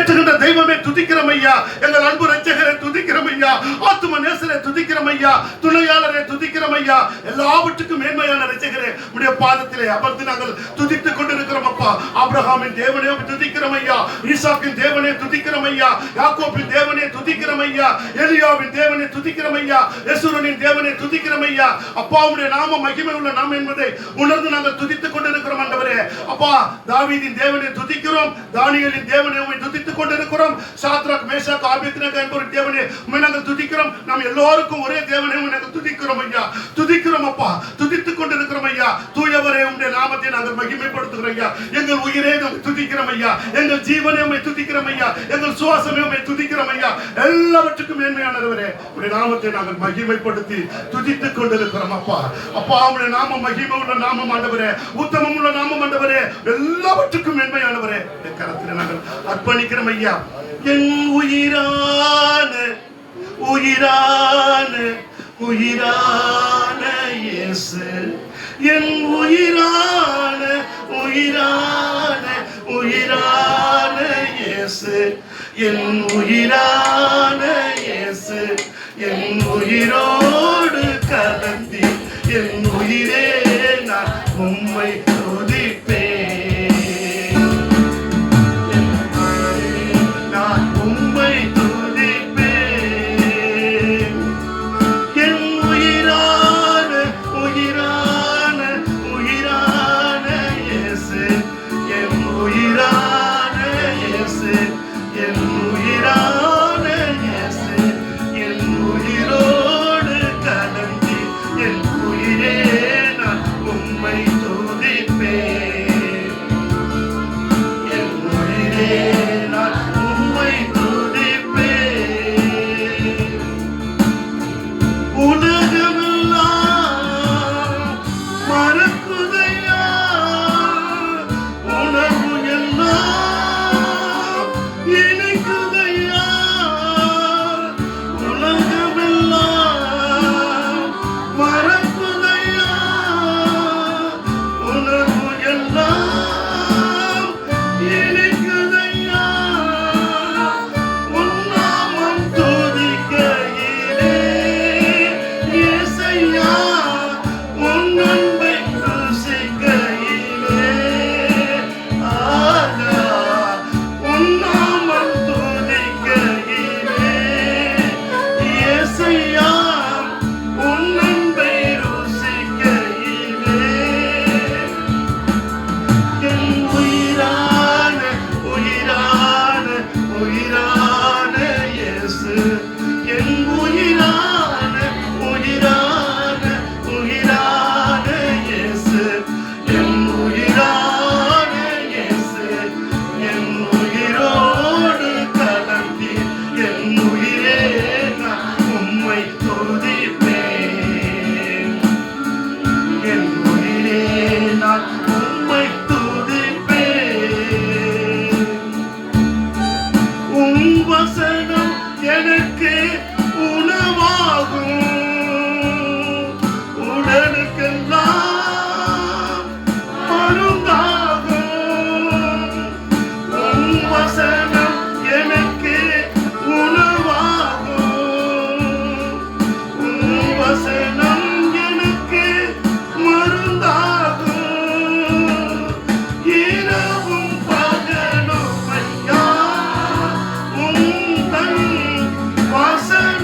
நிறைவேற்றுகின்ற தெய்வமே துதிக்கிறோம் ஐயா. எங்கள் அன்பு ரட்சகரை துதிக்கிறோம் ஐயா. ஆத்தும நேசரை துதிக்கிறோம் ஐயா. துணையாளரை துதிக்கிறோம் ஐயா. எல்லாவற்றுக்கும் மேன்மையான ரட்சகரே உடைய பாதத்திலே அமர்ந்து நாங்கள் துதித்துக் கொண்டிருக்கிறோம் அப்பா. ஆபிரகாமின் தேவனே துதிக்கிறோம் ஐயா. ஈசாக்கின் தேவனே துதிக்கிறோம் ஐயா. யாக்கோபின் தேவனே துதிக்கிறோம் ஐயா. எலியாவின் தேவனே துதிக்கிறோம் ஐயா. யெசுரனின் தேவனே துதிக்கிறோம் ஐயா. அப்பா உம்முடைய நாமம் மகிமை உள்ள நாமம் என்பதை உணர்ந்து நாங்கள் துதித்துக் கொண்டிருக்கிறோம் ஆண்டவரே. அப்பா தாவீதின் தேவனை துதிக்கிறோம். தானியேலின் தேவனை உம்மை துதித்துக் கொண்டிருக்கிறோம். சாத்ராக் மேஷாக் ஆபேத்நேகோ என்பவரின் தேவனை உம்மை நாங்கள் துதிக்கிறோம். நாம் எல்லோருக்கும் ஒரே தேவனை உம்மை நாங்கள் துதிக்கிறோம் ஐயா. துதிக்கிறோம் அப்பா. துதித்துக் கொண்டிருக்கிறோம் ஐயா. தூயவரே உம்முடைய நாமத்தை நாங்கள் மகிமைப்படுத்துகிறோம் ஐயா. எங்கள் உயிரே உம்மை துதிக்கிறோம் ஐயா. எங்கள் ஜீவனே உம்மை துதிக்கிறோம் ஐயா. எங்கள் சுவாசமே உம்மை துதிக்கிறோம் ஐயா. எல்லாவற்றுக்கும் மேன்மையானவரே உம்முடைய நாமத்தை நாங்கள் மகிமைப்படுத்தி துதித்துக் கொண்டிருக்கிறோம் அப்பா. அப்பா உம்முடைய நாமம் மகிமை உள்ள நாமம் ஆண்டவரே. உத்தமம் உள்ள நாமம் ஆண்டவரே. எல்லாவற்றுக்கும் மேன்மையானவரே என் கரத்தில் நாங்கள் அர்ப்பணிக்கிறோம் ஐயா. என் உயிரான உயிரான உயிரான இயேசு, என் உயிரான உயிரான உயிரான இயேசு, என் உயிரான இயேசு, என் உயிரோடு கலந்தி என் உயிரே நான் உம்மை துதிப்பேன். நான் உம்மை துதிப்பேன். என் உயிரான உயிரான உயிரான இயேசு, என் உயிரான இயேசு, என் உயிரான இயேசு, என் உயிரோடு கலந்தி என் உயிரே நான் உம்மை துதிப்பேன். என் உயிரே நான் உம்மை துதிப்பேன். உலகமெல்லாம் மறக்குதையா, உணர்வு எல்லாம் இனிக்குதையா. உலகமெல்லாம் மறக்குதையா, உணர்வு எல்லாம் இனிக்குதையா. உன் நாமம் துதிக்கையிலே இயேசையா, உன் அன்பை ருசிக்கையிலே ஆகா. உன் நாமம் துதிக்கையிலே இயேசையா, உன் அன்பை ருசிக்கையிலே என் உயிரான உயிரான உயிரான இயேசு, என் உயிரான உயிரான உயிரான இயேசு, என் உயிரான இயேசு, என் உயிரோடு கலந்தி என் உயிரே நான் உம்மை துதிப்பேன். என் உயிரே நான் உம்மை துதிப்பேன். உம் வசனம் எனக்கு உணவாகும், உடலுக்கெல்லாம் மருந்தாகும். உம் வசனம் எனக்கு உணவாகும், உம் வசனம் எனக்கு மருந்தாகும். இரவும் பகலும் ஐயா உந்தன் வசனம்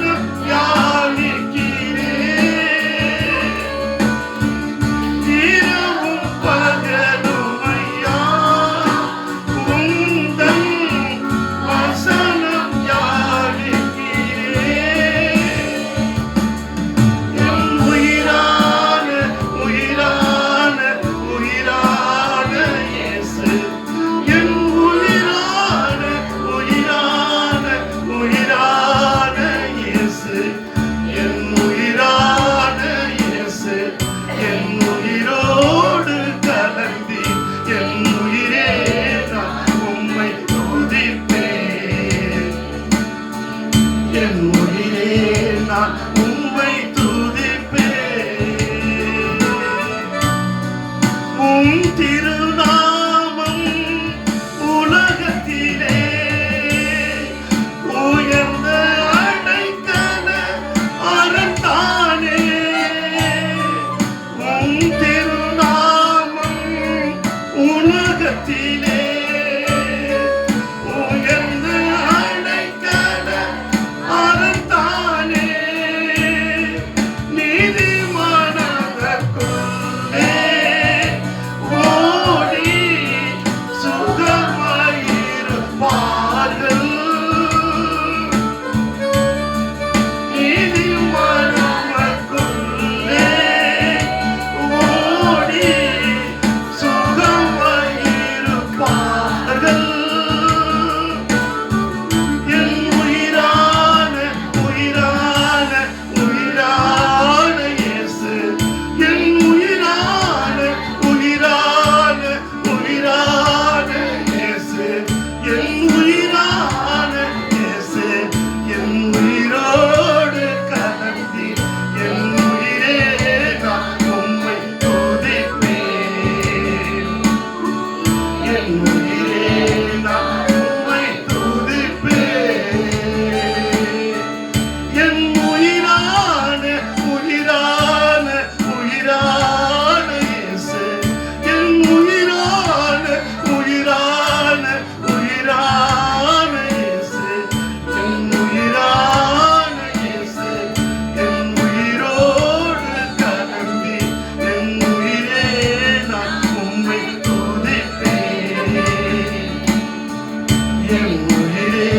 உயிரே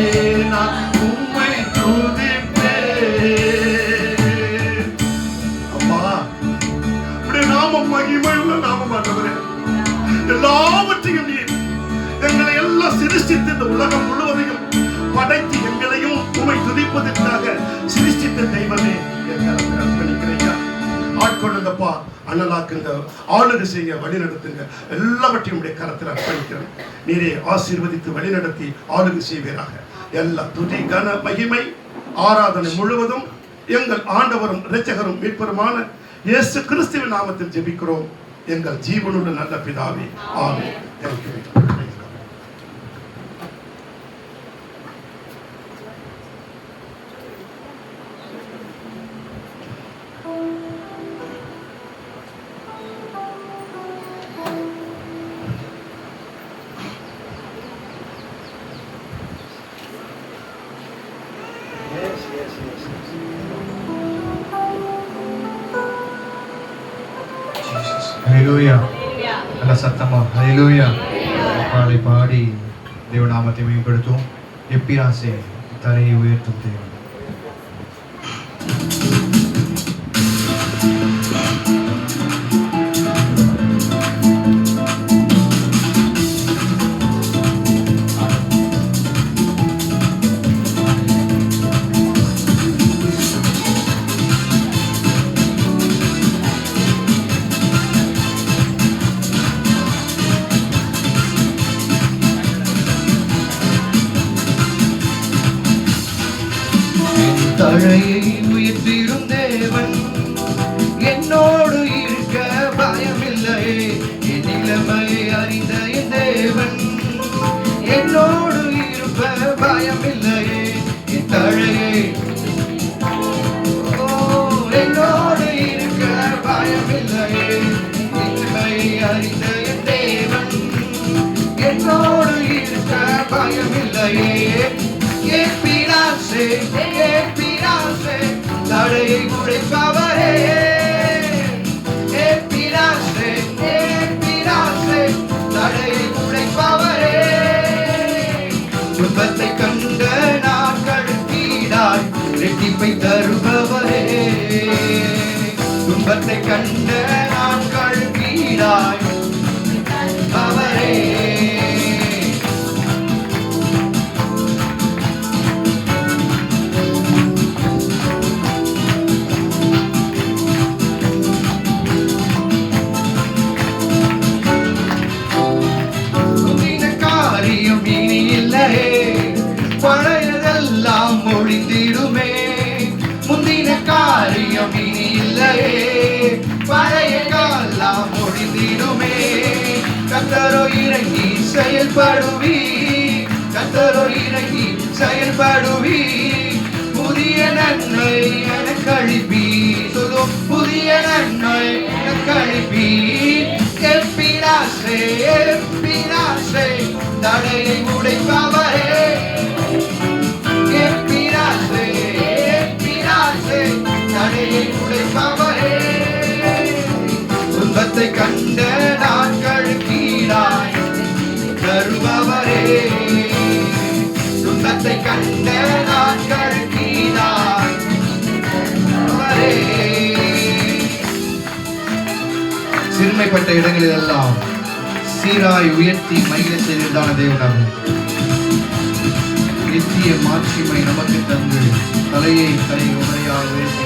நான் உம்மை துதிப்பேன். அம்மா, உம்முடைய நாமம் மகிமையுள்ள நாமம் ஆண்டவரே. எல்லாவற்றையும் நீர் எங்களை எல்லாம் சிருஷ்டித்து இந்த உலகம் முழுவதையும் படைத்து எங்களையும் உம்மை துதிப்பதற்காக சிருஷ்டித்த தெய்வமே எங்களை அர்ப்பணிக்கிறீங்க. ஆட்கொள்ளுங்கப்பா, அண்ணலாக்குங்க, ஆளுகை செய்ய வழி நடத்துங்க. எல்லாவற்றையும் உடைய கரத்தில் அர்ப்பணிக்கிறேன். நீரே ஆசீர்வதித்து வழி நடத்தி ஆளுகை செய்வீராக. எல்லா துதி கன மகிமை ஆராதனை முழுவதும் எங்கள் ஆண்டவரும் இரட்சகரும் மீட்பருமான இயேசு கிறிஸ்துவின் நாமத்தில் ஜெபிக்கிறோம் எங்கள் ஜீவனுள்ள நல்ல பிதாவே. ஆமென். ஹல்லேலூயா. நல்ல சத்தமா ஹல்லேலூயா பாடி பாடி தேவநாமத்தை மேம்படுத்தும். எப்பிராசே தலையை உயர்த்தும் தேவன். தழையை உயர்த்திடும் தேவன் என்னோடு இருக்க பயமில்லையே. என் நிலைமையை அறிந்த என் தேவன் என்னோடு இருப்ப பயமில்லையே. என் தழையை என்னோடு இருக்க பயமில்லையே. என் நிலைமையை அறிந்த என் தேவன் என்னோடு இருக்க பயமில்லையே. எப்பிராசே தடையை உடைப்பவரே. எப்பிராசே தடையை உடைப்பவரே. துன்பத்தை கண்ட நாட்களுக்கீடாய் ரெட்டிப்பை தருபவரே. துன்பத்தை கண்ட நாட்களுக்கீடாய் அவரே. பழையதெல்லாம் ஒழிந்திடுமே. முந்தின காரியம் இனி இல்லையே. பழைய காலம் ஒழிந்திடுமே. கர்த்தரோ இறங்கி செயல்படுவி. கர்த்தரோ இறங்கி செயல்படுவி. புதிய நன்மை எனக்கு அளிப்பி. சொல்லும் புதிய நன்மை எனக்கு அளிப்பி. எப்பிராசே தடையை உடைப்பவரே. எப்பிராசே தடையை உடைப்பவரே. துன்பத்தை கண்ட நாட்களுக்கீடாய் தருபவரே. துன்பத்தை கண்ட நாட்களுக்கீடாய் அவரே. சிறுமைப்பட்ட இடங்களில் எல்லாம் சீராய் உயர்த்தி மகிழ செய்ததான தேவனாகும். நித்திய மாட்சிமை நமக்கு தந்து தலையை தலை உரையாக உயர்த்தி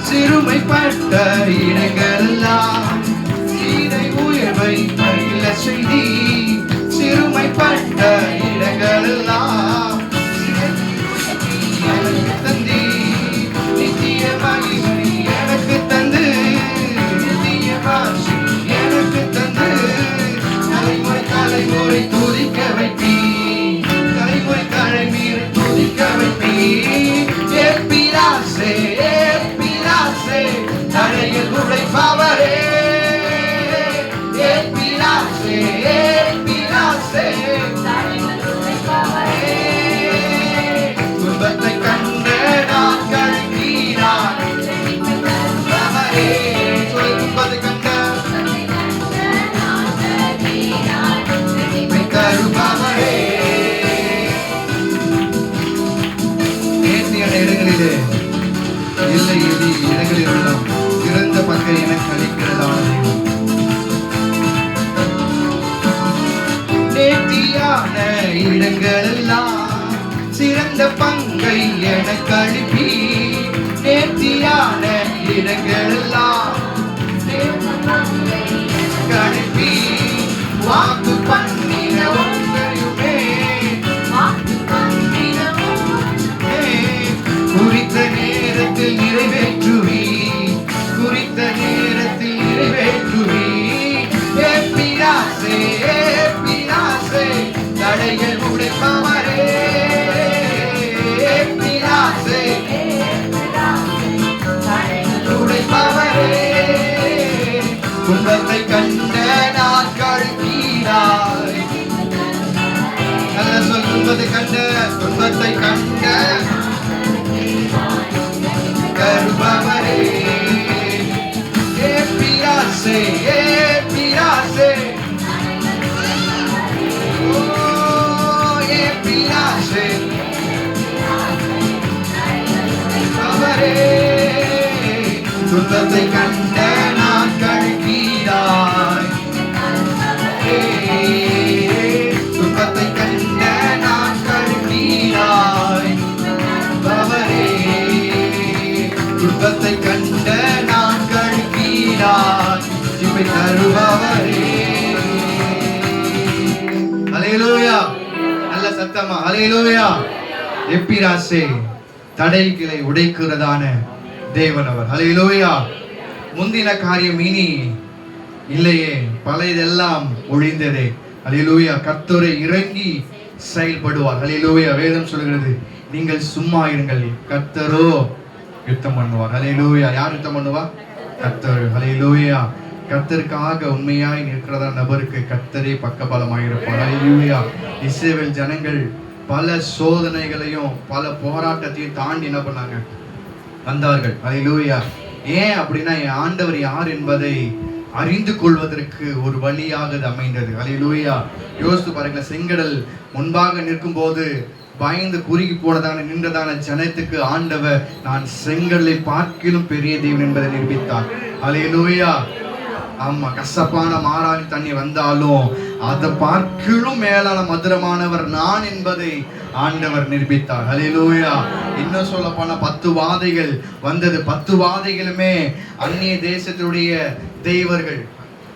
சிறுமைப்பட்ட இடங்களெல்லாம் சீரை உயர்வை மகிழ செய்தி. சிறுமைப்பட்ட இடங்களெல்லாம் எனக்கு தந்தி. நித்திய மகிமை எனக்கு தந்து. நித்திய மாட்சி எனக்கு தந்து. தலைமுறை துதிக்க வைப்பி. தலைமுறை தலைமீறி துதிக்க வைப்பி. எப்பிராசே தடையில் உழைப்பா. சிறந்த பங்கை எனக்கு அனுப்பி நேர்த்தியான இடங்களெல்லாம் அனுப்பி வாக்கு பண்ணின ஒன்றையுமே குறித்த நேரத்தில் நிறைவேற்றுவி, குறித்த நேரத்தில் நிறைவேற்றுவி. பிராசே பிராசே தடைகள் உடைப்பவரே, பிராசே உடைப்பவரே. துன்பத்தை கண்ட நாட்கள் கீழாய், நல்ல சொல். துன்பத்தை கண்ட, துன்பத்தை கண்ட கருபவரே, பிராசே பிராசே. பிராசே அவரே, துன்பத்தை கண்ட நாட்கள் கீழாய், துன்பத்தை கண்ட நாட்கள் கீழாய் அவரே, துன்பத்தை கண்ட நாட்கள் கீழாய் ஜீவை தருபவரே. ஹல்லேலூயா. நல்ல சத்தமா ஹல்லேலூயா. எப்பிராசே தடைகளை உடைக்கிறதான தேவன் அவர். ஹல்லேலூயா. முந்தின காரியம் இனி இல்லையே, பழையதெல்லாம் ஒழிந்ததே. ஹல்லேலூயா. கர்த்தரை இறங்கி செயல்படுவார். ஹல்லேலூயா. வேதம் சொல்கிறது, நீங்கள் சும்மா இருங்கள், கர்த்தரோ யுத்தம் பண்ணுவார். ஹல்லேலூயா. யார் யுத்தம் பண்ணுவா? கர்த்தர். ஹல்லேலூயா. கர்த்தருக்காக உண்மையாய் நிற்கிறதா நபருக்கு கர்த்தரே பக்கபலமாய் இருப்பார். ஹல்லேலூயா. இஸ்ரவேல் ஜனங்கள் பல சோதனைகளையும் பல போராட்டத்தையும் தாண்டி என்ன பண்ணாங்க? வந்தார்கள். ஹல்லேலூயா. ஏன் அப்படின்னா, என் ஆண்டவர் யார் என்பதை அறிந்து கொள்வதற்கு ஒரு வழியாக அது அமைந்தது. ஹல்லேலூயா. யோசித்து பாருங்க, செங்கடல் முன்பாக நிற்கும் போது பயந்து குறுகி போனதான நின்றதான ஜனத்துக்கு ஆண்டவர் நான் செங்கடலை பார்க்கிலும் பெரிய தேவன் என்பதை நிரூபித்தார். ஹல்லேலூயா. ஆமா, கசப்பான மாறாணி தண்ணி வந்தாலும் அதை பார்க்கிலும் மேலான மதுரமானவர் நான் என்பதை ஆண்டவர் நிரூபித்தார். ஹல்லேலூயா. இன்னும் சொல்ல போனா 10 வாதைகள் வந்தது. 10 வாதைகளுமே அந்நிய தேசத்துடைய தேவர்கள்.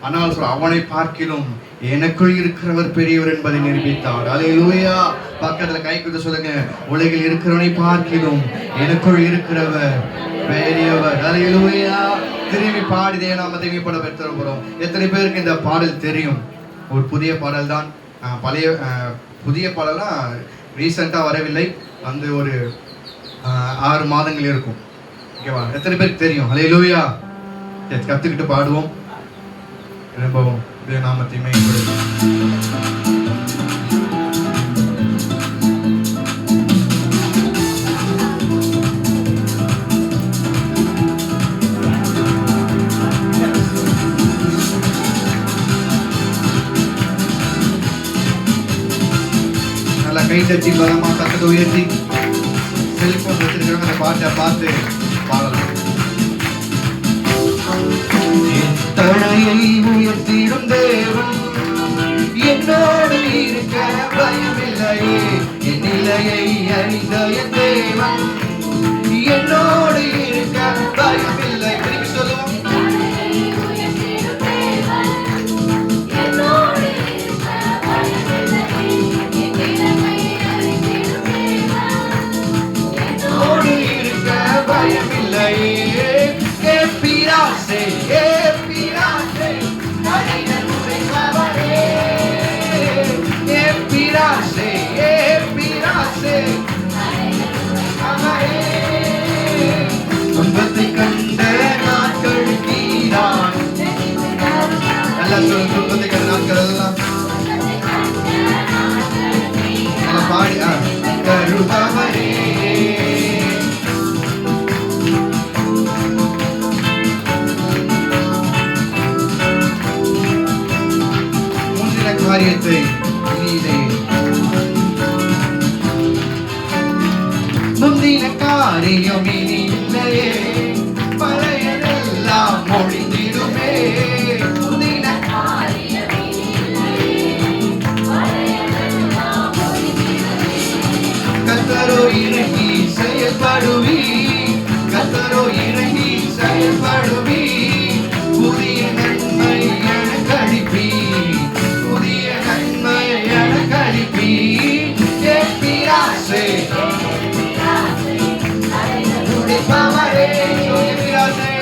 ஆனால் அவனை பார்க்கிலும் எனக்குள் இருக்கிறவர் பெரியவர் என்பதை நிரூபித்தார். ஹல்லேலூயா. பக்கத்துல கை கொடுத்து சொல்லுங்க, உலகில் இருக்கிறவனை பார்க்கிலும் எனக்குள் இருக்கிறவர் பெரியவர். ஹல்லேலூயா. திரும்பி பாடி தேவநாமத்தை மீட்பட பெற்று போறோம். எத்தனை பேருக்கு இந்த பாடல் தெரியும்? ஒரு புதிய பாடல் தான். பழைய புதிய பாடலாம் ரீசெண்டாக வரவில்லை, வந்து ஒரு 6 மாதங்கள் இருக்கும். ஓகேவா? எத்தனை பேருக்கு தெரியும்? ஹல்லேலூயா. கற்றுக்கிட்டு பாடுவோம். ரொம்பவும் தேவநாமத்தை மீட்பட. கை தட்டி பலமா கத்தத்தை உயர்த்தி செல்போன் வச்சிருக்கிறவங்க அந்த பாட்டை பார்த்து பாடலாம். தடையை உயர்த்திடும் தேவன் என்னோடு இருக்க பயமில்லையே, என் நிலையை அறிந்த என் தேவன் என்னோடு இருக்க பயமில்லை. திரும்பி சொல்லுவோம். துன்பத்தை கண்ட நாட்கள் கீழாய், நல்லா சொல்லு. துன்பத்தை கண்ட நாட்கள் எல்லாம் பாடி கருபவரே. முந்தின காரியத்தை முந்தின காரியம் இனி இல்லையே, பழையதெல்லாம் ஒழிந்திடுமே. முந்தின காரியம் இனி இல்லையே, பழையதெல்லாம் ஒழிந்திடுமே. கர்த்தரோ இறங்கி செயல்படுவி, கர்த்தரோ இறங்கி செயல்படுவி. புதிய நன்மை எனக்கு அளிப்பி, புதிய நன்மை எனக்கு அளிப்பி. எப்பிராசே உடைப்பவரே, எப்பிராசே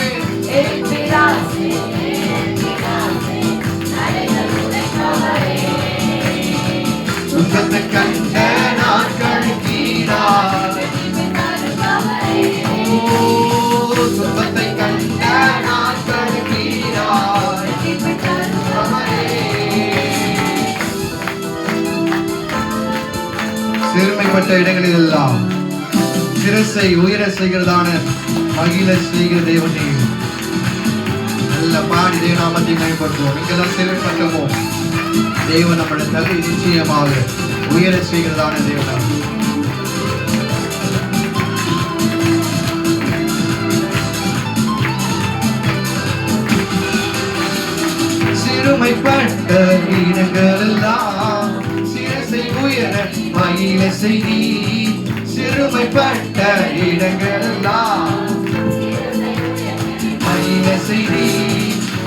துன்பத்தை கண்ட நாட்கள் கீழார், துன்பத்தை கண்ட நாட்கள் கீழார். சிறுமைப்பட்ட இடங்களில் எல்லாம் சிரசை உயர செய்கிறதான மகிழ செய்கிற தேவனே, நல்ல பாடி தேவநாமத்தை மேம்படுத்துவோம். இங்கெல்லாம் சிறுமைப்பட்டமோ தேவன் நம்முடைய தலை நிச்சயமாக உயர செய்கிறதான தேவனாக. சிறுமைப்பட்ட இடங்கள் எல்லாம் சிரசை உயர மகிழ செய்தி, சிறுமைப்பட்ட இடங்கள் எல்லாம் மகிழ செய்தி.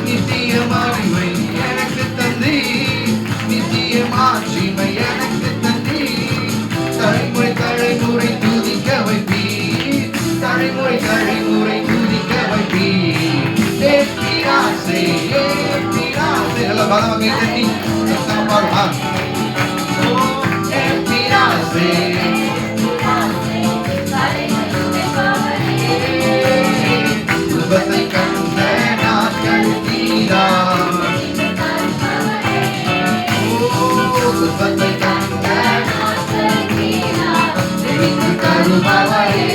நித்திய மகிமை எனக்கு தந்தி, நித்திய மாட்சிமை எனக்கு தந்தி. தலைமுறை தலைமுறை துதிக்க வைப்பி, தலைமுறை தலைமுறை துதிக்க வைப்பி. எப்பிராசே எப்பிராசே நல்ல பலமாக தண்ணி பாடுமா. எப்பிராசே துன்பத்தை கண்ட நாட்கள் தீரார், துன்பத்தை கண்ட எனக்கு தருபவரே.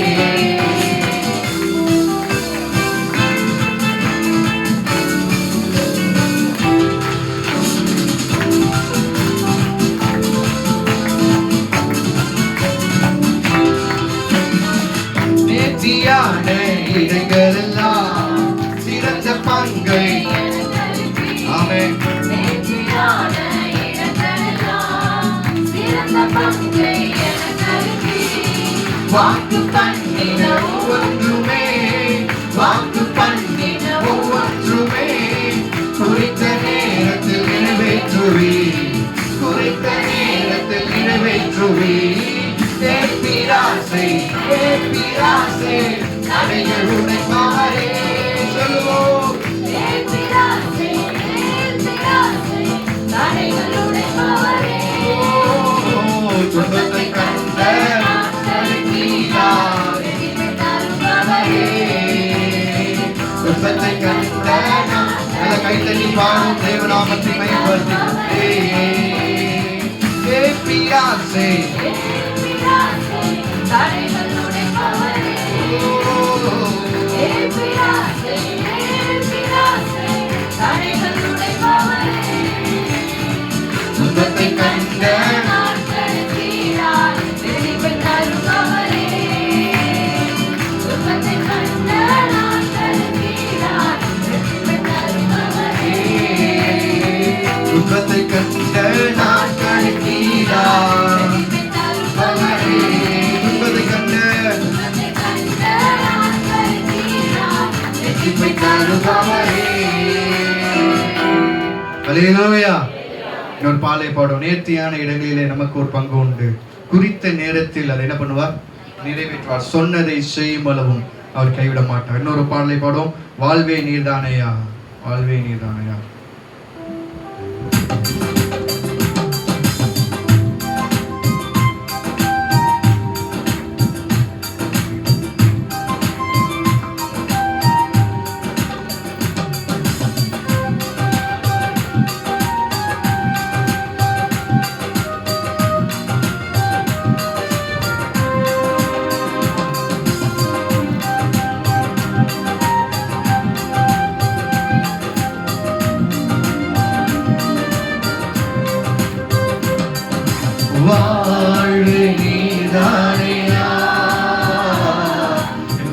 நேர்த்தியான இடங்கள் எல்லாம் சிறந்த பங்கை. ஆமென். வாக்கு பண்ணின ஒவ்வொன்றுமே, வாக்கு பண்ணின ஒவ்வொன்றுமே குறித்த நேரத்தில் நிறைவேற்றுவி, குறித்த நேரத்தில் நிறைவேற்றுவி. எப்பிராசே எப்பிராசே தடைகள் உடைப்பாரே. சொல்லுவோம். எப்பிராசே எப்பிராசே தடைகள் உடைப்பாரே. துன்பத்தை கண்ட கீழார், துன்பத்தை கண்ட நல்ல கைத்தறி பாடும் தேவநாமத்தை மேம்படுத்தி. எப்பிராசே தடைகள் உடைப்பாரே. எப்பிராசே எப்பிராசே தடைகள் உடைப்பாரே. துன்பத்தை கண்ட நாட்கள் கீழார் விடுவிப்பை தருபவரே. துன்பத்தை கண்ட நாட்கள் கீழார் விடுவிப்பை தருபவரே. துன்பத்தை கண்ட நாட்கள் கீழார், விடுவிப்பை தருபவரே. துன்பத்தை கண்ட துன்பத்தை கண்ட நாட்கள் கீழார் ரட்சிப்பை தருபவரே. அல்லேலூயா. இன்னொரு பாலை பாடும். நேர்த்தியான இடங்களிலே நமக்கு ஒரு பங்கு உண்டு. குறித்த நேரத்தில் அதை என்ன பண்ணுவார்? நிறைவேற்றுவார். சொன்னதை செய்யும் அளவும் அவர் கைவிட மாட்டார். இன்னொரு பாடலை பாடும். வாழ்வே நீர்தானையா, வாழ்வே நீர்தானையா. வாழ்வே நீர்தானையா,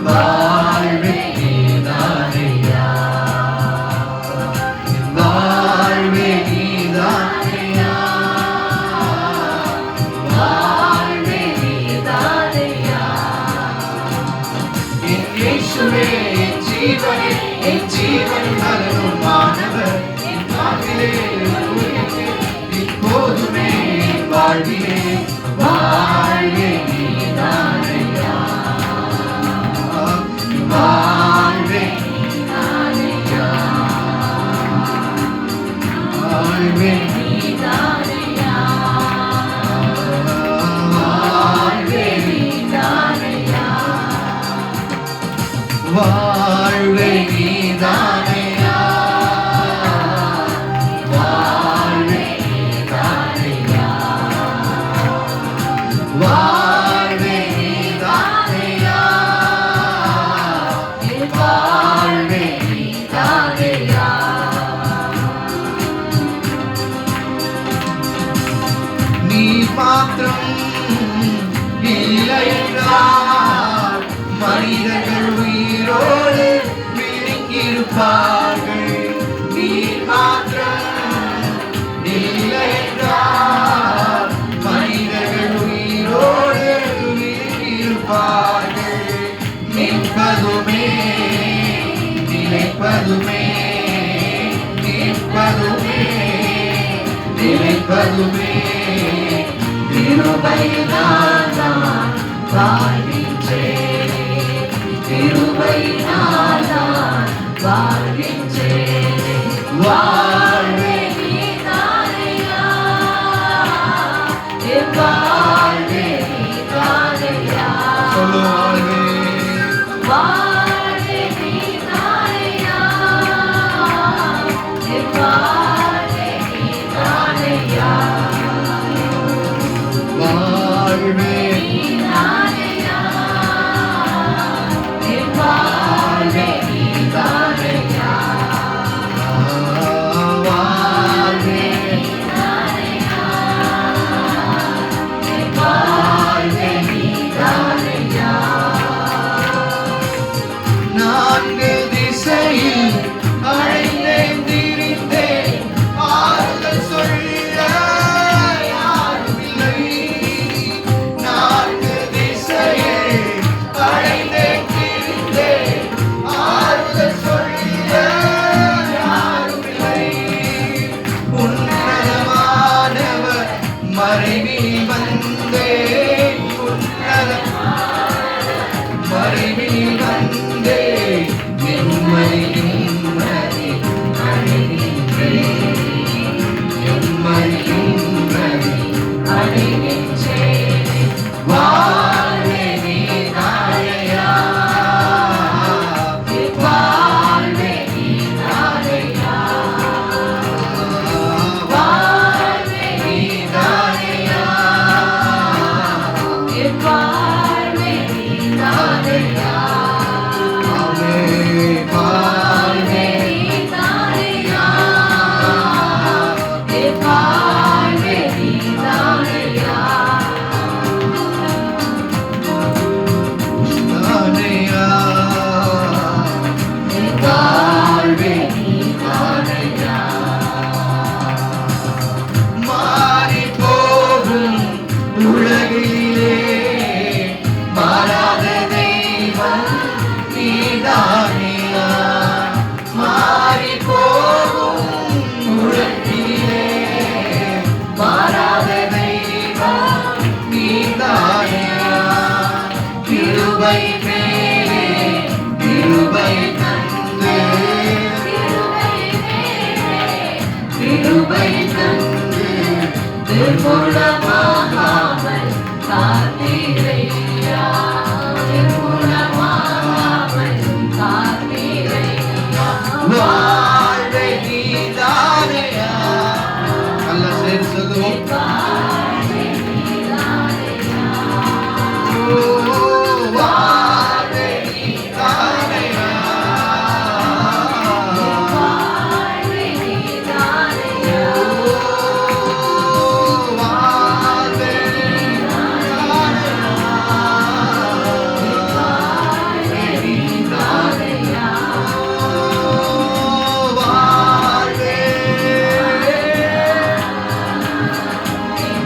வாழ்வே நீர்தானையா, வாழ்வே நீர்தானையா, வாழ்வே நீர்தானையா. வாழ்வே நீதானையா, என் வாழ்வே நீதானையா. நீ மாத்திரம் இல்லை என்றால் மனிதர்கள் உயிரோடு விழுங்கியிருப்பார்கள். நீ மாத்திரம் இல்லை என்றால் மனிதர்கள் உயிரோடு விழுங்கியிருப்பார்கள். நிற்பதுமே நிலைப்பதுமே, நிற்பதுமே நிலைப்பதுமே கிருபையினால் நான் வாழ்கின்றேன், கிருபையினால் நான் வாழ்கின்றேன். வாழ்வே நீதானையா, என் வாழ்வே நீதானையா. சொல்லு வாழ்வே. வாழ்வே நீதானையா, என் வாழ்வே நீதானையா. வாழ்வே நீதானையா, என் வாழ்வே நீதானையா. வாழ்வே நீதானையா, என் வாழ்வே நீதானையா. நான்கு திசையில் அழைந்தேன் திரிந்தேன், ஆறுதல் சொல்ல யாரும் இல்லை. நான்கு திசையில் அழைந்தேன் திரிந்தேன், ஆறுதல் சொல்ல யாரும் இல்லை. உன்னதமானவர் மறைவில் வந்தேன், மறைவில் வந்தே நிம்மதி நிம்மதி அடைகின்றேன், நிம்மதி நிம்மதி அடைகின்றேன். வாழ்வே நீதானையா, வாழ்வே நீதானையா, வாழ்வே நீதானையா, என் வாழ்வே நீதானையா. ஆமென். வாழ்வே நீதானையா, என் வாழ்வே நீதானையா. நீதானையா, என் வாழ்வே நீதானையா. மாறி போகும் உலகிலே மாறாத தெய்வம் நீதானையா. மாறி போகும் உலகிலே மாறாத தெய்வம் நீதானையா. கிருபை மேலே கிருபை தந்து, கிருபை தந்து நிர்மூலமாகாமல் காத்தீரையா, நிர்மூலமாகாமல் காத்தீரையா. வாழ்வே நீதானையா. நல்ல சேர்ந்து சொல்லுவோம். வாழ்வே நீதானையா, ஓ, வாழ்வே நீதானையா. வாழ்வே நீதானையா, வாழ்வே நீதானையா. வாழ்வே நீதானையா. வாழ்வே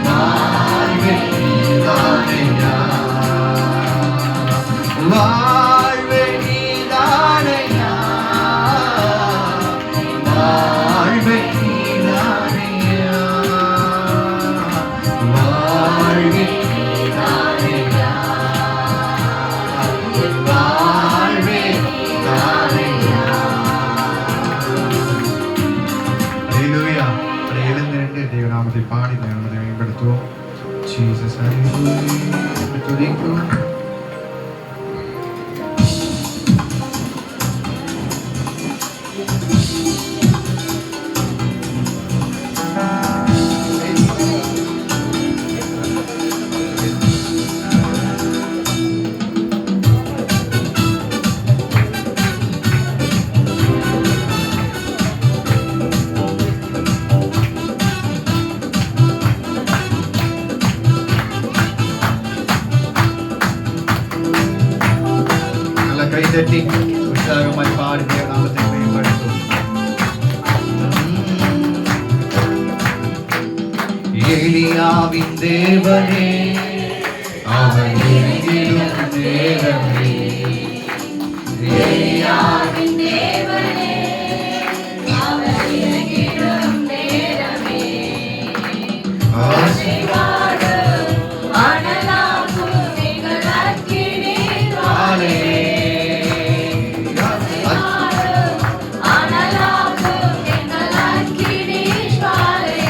வாழ்வே நீதானையா. வாழ்வே நீதானையா. வாழ்வே நீதானையா. வாழ்வே நீதானையா, வாழ்வே நீதானையா. ஹalleluya. எழுந்திருந்து தேவநாமத்தை பாடி தேவனை மேம்படுத்துவோம். ஜீசஸ் ஹalleluya. துதிக்கிறோம். தட்டி உற்சாகமாய் பாடி தேவ நாமத்தை மேம்படுத்தும். எலியாவின் தேவனே அவர் எங்கிலும் தேவனே. எலியாவின் தேவனே அவர் இறங்கிடும் நேரமே. ஆசீர்வாதம் அனலாகும் எங்கள் அக்கினி ஜுவாலே. ஆசீர்வாதம் அனலாகும் எங்கள் அக்கினி ஜுவாலே.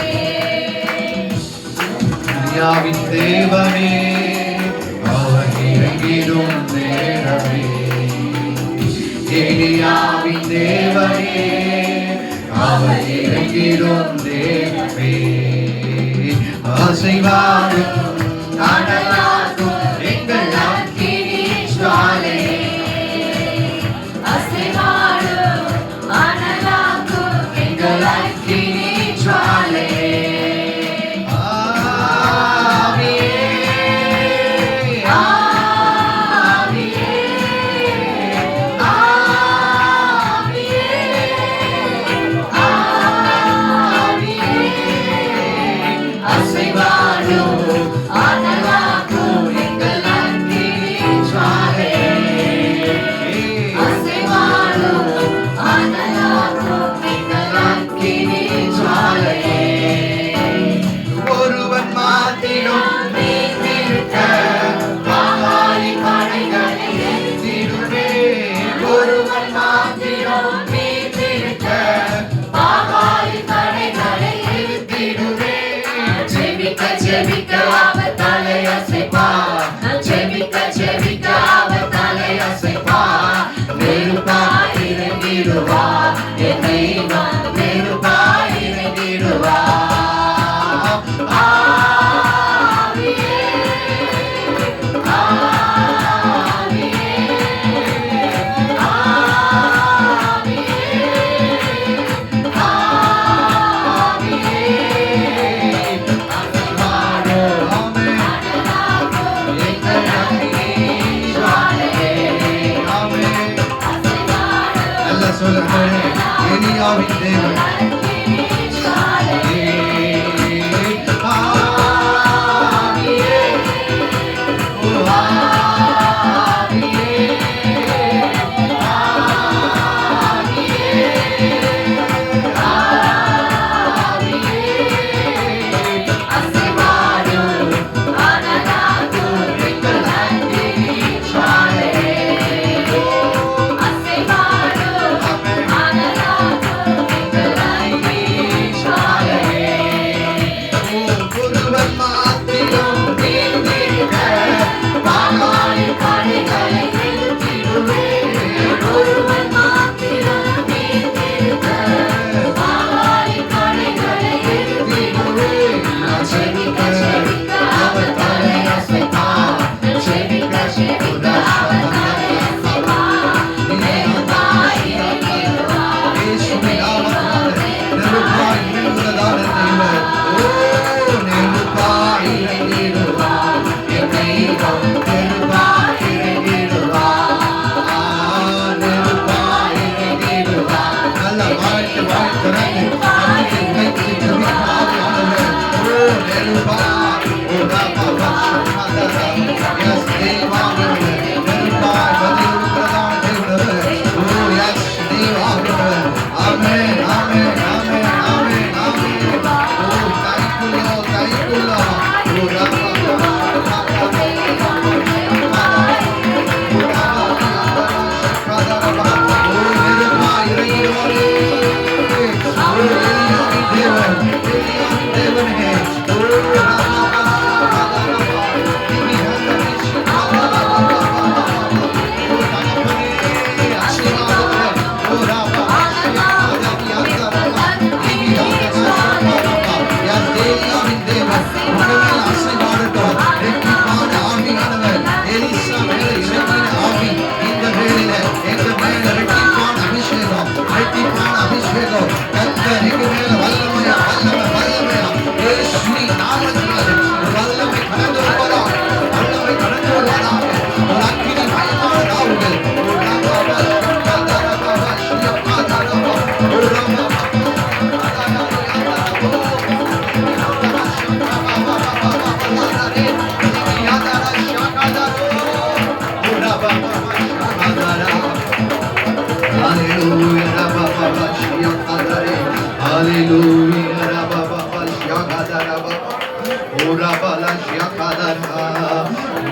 எலியாவின் தேவனே அவர் இறங்கிடும் நேரமே. எலியாவின் தேவனே அவர் இறங்கிடும் தேவனே. ஆசீர்வாதம் அனலாகும் எங்கள் அக்கினி ஜுவாலே. ஆசீர்வாதம் அனலாகும் எங்கள் அக்கினி ஜுவாலே.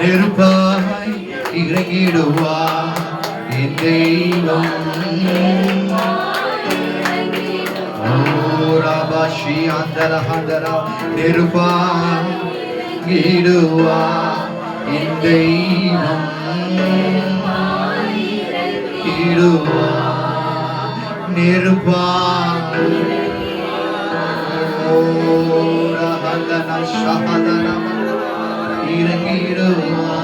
நெருப்பாய் இறங்கிடுவார் என் தெய்வம். ஓராபாஷி அந்தரஹந்தரா நெருப்பாய் இடுவார் என் தெய்வம். இடுவார் நெருப்பாய் ஓரஹந்தன ஷஹதன இறங்கிடுவார்.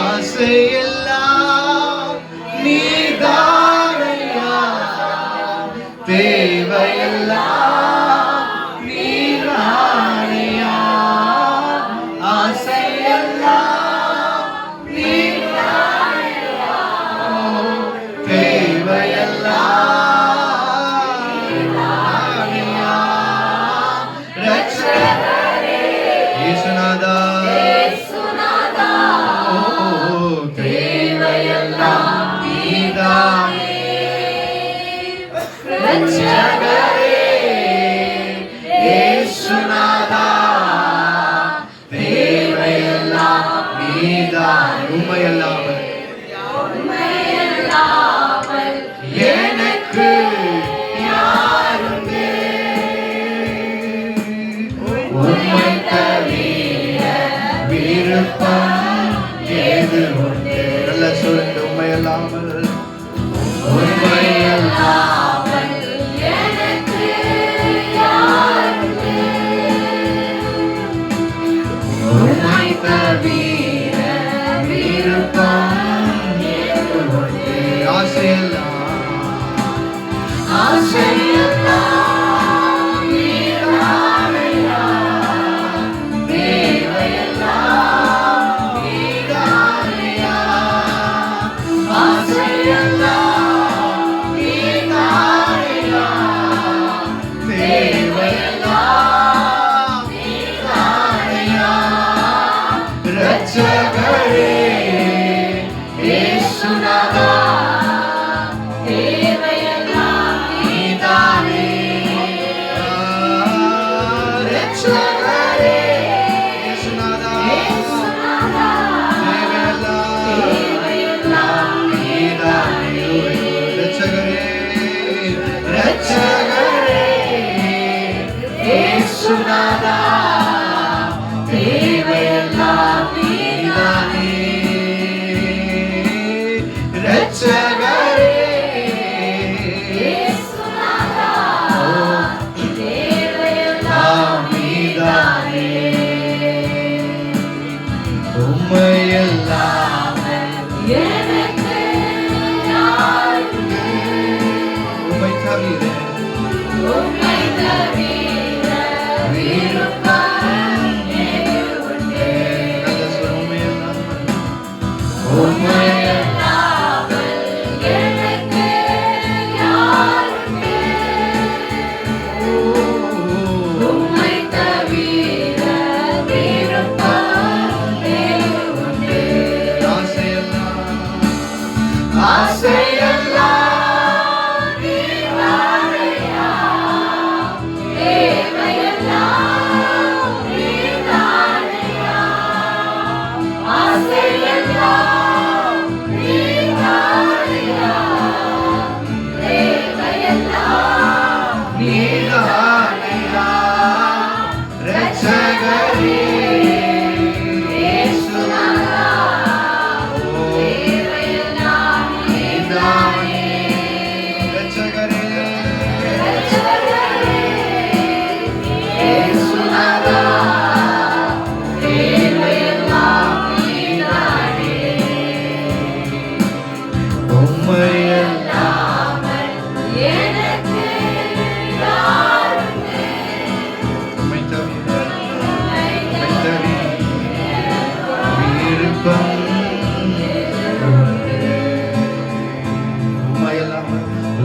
ஆசையெல்லாம் நீதானையா, தேவையெல்லாம் நீதானையா. ஆசையெல்லாம் நீதானையா, தேவையெல்லாம் நீதானையா. ரட்சகரே இயேசுநாதா, தேவையெல்லாம் நீதானே. ரட்சகரே இயேசுநாதா, தேவையெல்லாம் நீதானே. உம்மையல்லாமல் எனக்கு யாருண்டு, உம்மை தவிர விருப்பம் ஏது உண்டு. நல்ல சொல்லுங்க, உண்மையல்லாமல் உண்மையல்லாமல் எனக்கு யாருண்டு, உம்மை தவிர விருப்பம் ஏது உண்டு. ஆசையெல்லாம் நீதானையா, தேவையெல்லாம் நீதானையா. ஆசையெல்லாம் நீதானையா, தேவையெல்லாம் நீதானையா. ரட்சகரே இயேசுநாதா, தேவையெல்லாம் நீதானே. ரட்சகரே இயேசுநாதா, தேவையெல்லாம் நீதானே. ரட்சகரே ரட்சகரே இயேசுநாதா, தேவையெல்லாம் நீதானே. ரட்சகரே தேவையெல்லாம் நீதானே. உம்மையல்லாமல் எனக்கு யாருண்டு, உம்மை தவிர உம்மை தவிர விருப்பம்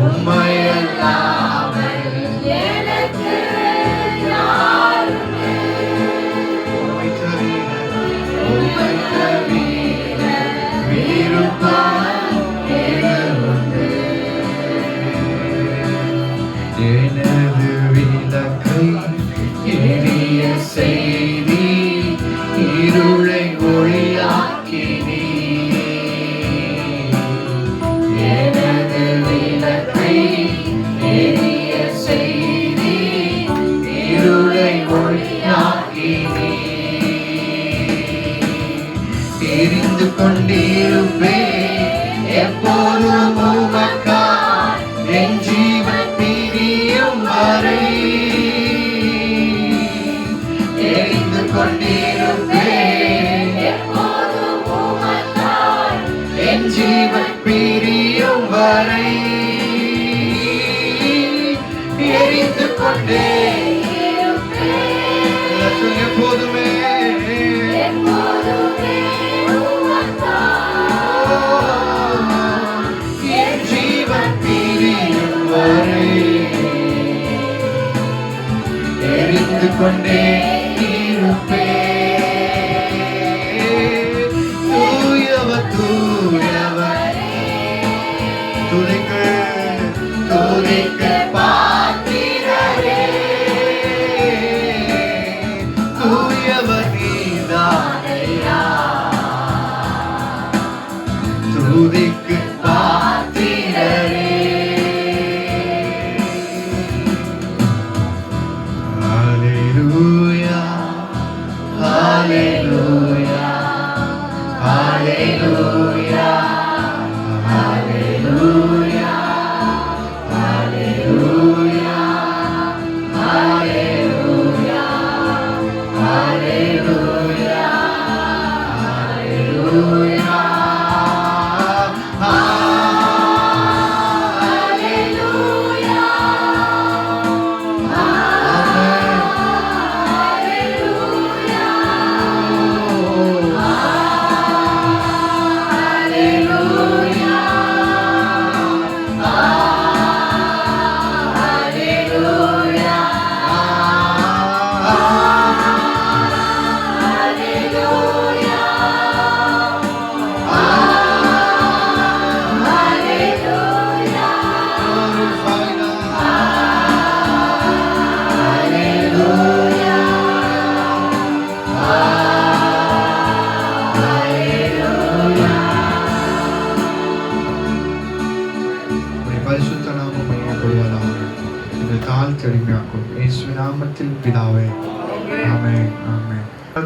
உம்மையல்லாமல் எனக்கு யாருமே உம்மை தவிர விருப்பம் எனது. எனது விளக்கை எரிய செய்தி இருளை ஒளியாக்கினீ. எனது விளக்கை எரிய செய்தி இருளை ஒளியாக்கினீ. எரிந்து கொண்டிருப்பேன் எப்போதும் உமக்காய் என் ஜீவன் பிரியும் வரை. எரிந்து கொண்டிருப்பேன் எப்போதும் உமக்காய் என் ஜீவன் பிரியும் வரை. எரிந்து கொண்டே இருப்பேன் எப்போதுமே எப்போதுமே உமக்காய் என் ஜீவன் பிரியும் வரை. எரிந்து கொண்டே இருப்பேன். தூயவர் தூயவர் துதிக்க பாத்திரரே. தூயவர் நீதானையா துதிக்கு பாத்திரரே. ஹalleluya ஹalleluya ஹalleluya ஹalleluya ஹalleluya ஹalleluya ஹalleluya ஹalleluya பரிசுத்த நாமம் மையப்படுவதாக. இந்த தாழ்த்தி அடிமையாக்கும் இயேசு நாமத்தில் பிதாவே, ஆமென் ஆமென்.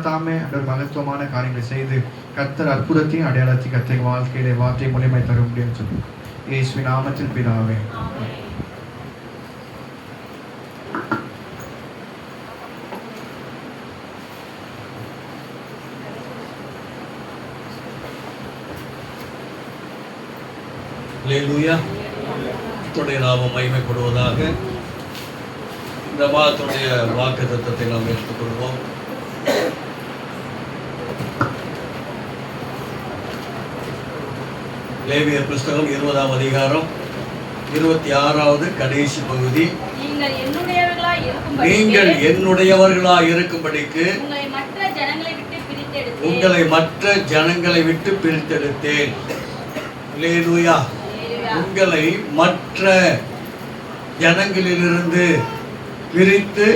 தாமே அந்த மகத்துவமான காரியங்களை செய்து கர்த்தர் அற்புதத்தையும் அடையாளத்தையும் கர்த்தர் வாழ்க்கையிலே வார்த்தை மூலியமாய் தர முடியும் சொல்லி இயேசு நாமத்தில் பிதாவே. அல்லேலூயா. கர்த்தருடைய நாமம் மகிமைப்படுவதாக. இந்த மாதத்துடைய வாக்குத்தத்தத்தை நாம் எடுத்துக்கொள்வோம். லேவியர் புஸ்தகம் 20ஆம் அதிகாரம் 26வது கடைசி பகுதி. நீங்கள் என்னுடையவர்களாய் இருக்கும்படி நீங்கள் என்னுடையவர்களாய் இருக்கும்படிக்கு உங்களை மற்ற ஜனங்களை விட்டு பிரித்தெடுத்தேன். அல்லேலூயா. உங்களை மற்ற ஜனங்களிலிருந்து பிரித்து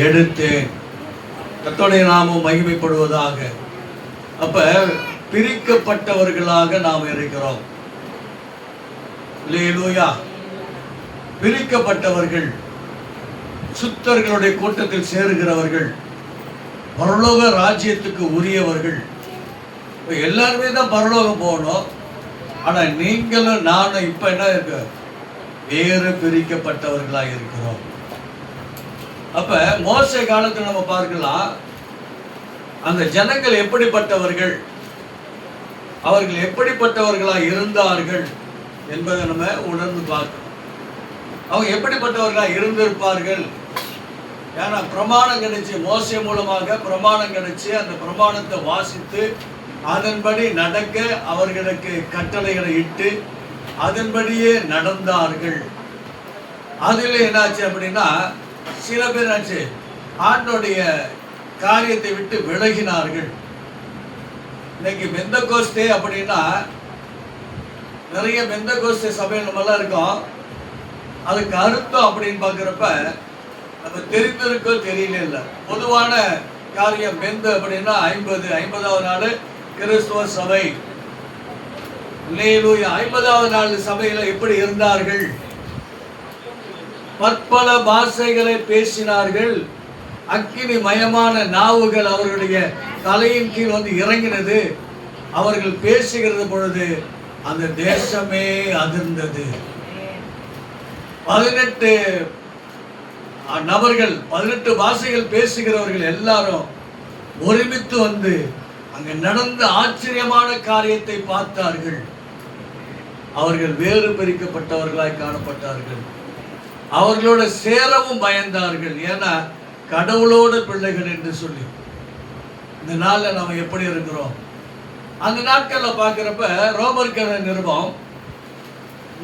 எடுத்தேன். கர்த்தருடைய நாமம் மகிமைப்படுவதாக. அப்ப பிரிக்கப்பட்டவர்களாக நாம் இருக்கிறோம். அல்லேலூயா. பிரிக்கப்பட்டவர்கள், சுத்தர்களுடைய கூட்டத்தில் சேருகிறவர்கள், பரலோக ராஜ்யத்துக்கு உரியவர்கள். எல்லாருமே தான் பரலோகம் போகணும். ஆனா நீங்களும் நானும் இப்ப என்ன இருக்கு, வேறு பிரிக்கப்பட்டவர்களாக இருக்கிறோம். அப்ப மோசே காலத்தில் நம்ம பார்க்கலாம், அந்த ஜனங்கள் எப்படிப்பட்டவர்கள், அவர்கள் எப்படிப்பட்டவர்களாக இருந்தார்கள் என்பதை நம்ம உணர்ந்து பார்க்கணும். அவங்க எப்படிப்பட்டவர்களாக இருந்திருப்பார்கள். ஏன்னா பிரமாணம் கிடைச்சு, மோசே மூலமாக பிரமாணம் கிடைச்சு, அந்த பிரமாணத்தை வாசித்து அதன்படி நடக்க அவர்களுக்கு கட்டளைகளை இட்டு அதன்படியே நடந்தார்கள். அதுல என்னாச்சு அப்படின்னா சில பேர் என்னாச்சு ஆண்டோடைய காரியத்தை விட்டு விலகினார்கள். இன்னைக்கு பெந்தகோஸ்தே அப்படின்னா நிறைய பெந்தகோஸ்தே சபையில் நம்மளாம் இருக்கோம். அதுக்கு அர்த்தம் அப்படின்னு பார்க்குறப்ப நம்ம தெரிந்திருக்கோ தெரியல இல்லை. பொதுவான காரியம் பெந்து அப்படின்னா 50வது நாள் கிறிஸ்துவ சபை. 50வது நாள் சபையில எப்படி இருந்தார்கள்? பற்பல பாஷைகளை பேசினார்கள். அக்கினி மயமான நாவுகள் அவர்களுடைய தலையின் கீழ் வந்து இறங்கினது. அவர்கள் பேசுகிறது பொழுது அந்த தேசமே அதிர்ந்தது. 18 நபர்கள் 18 பாஷைகள் பேசுகிறவர்கள் எல்லாரும் ஒருமித்து வந்து அங்க நடந்த ஆச்சரியமான காரியத்தை பார்த்தார்கள். அவர்கள் வேறு பிரிக்கப்பட்டவர்களாய் காணப்பட்டார்கள். அவர்களோட சேரவும் பயந்தார்கள். ஏன்னா கடவுளோட பிள்ளைகள் என்று சொல்லி. இந்த நாள்ல நம்ம எப்படி இருக்கிறோம்? அந்த நாட்கள்ல பார்க்கிறப்ப ரோமர் நிருபம்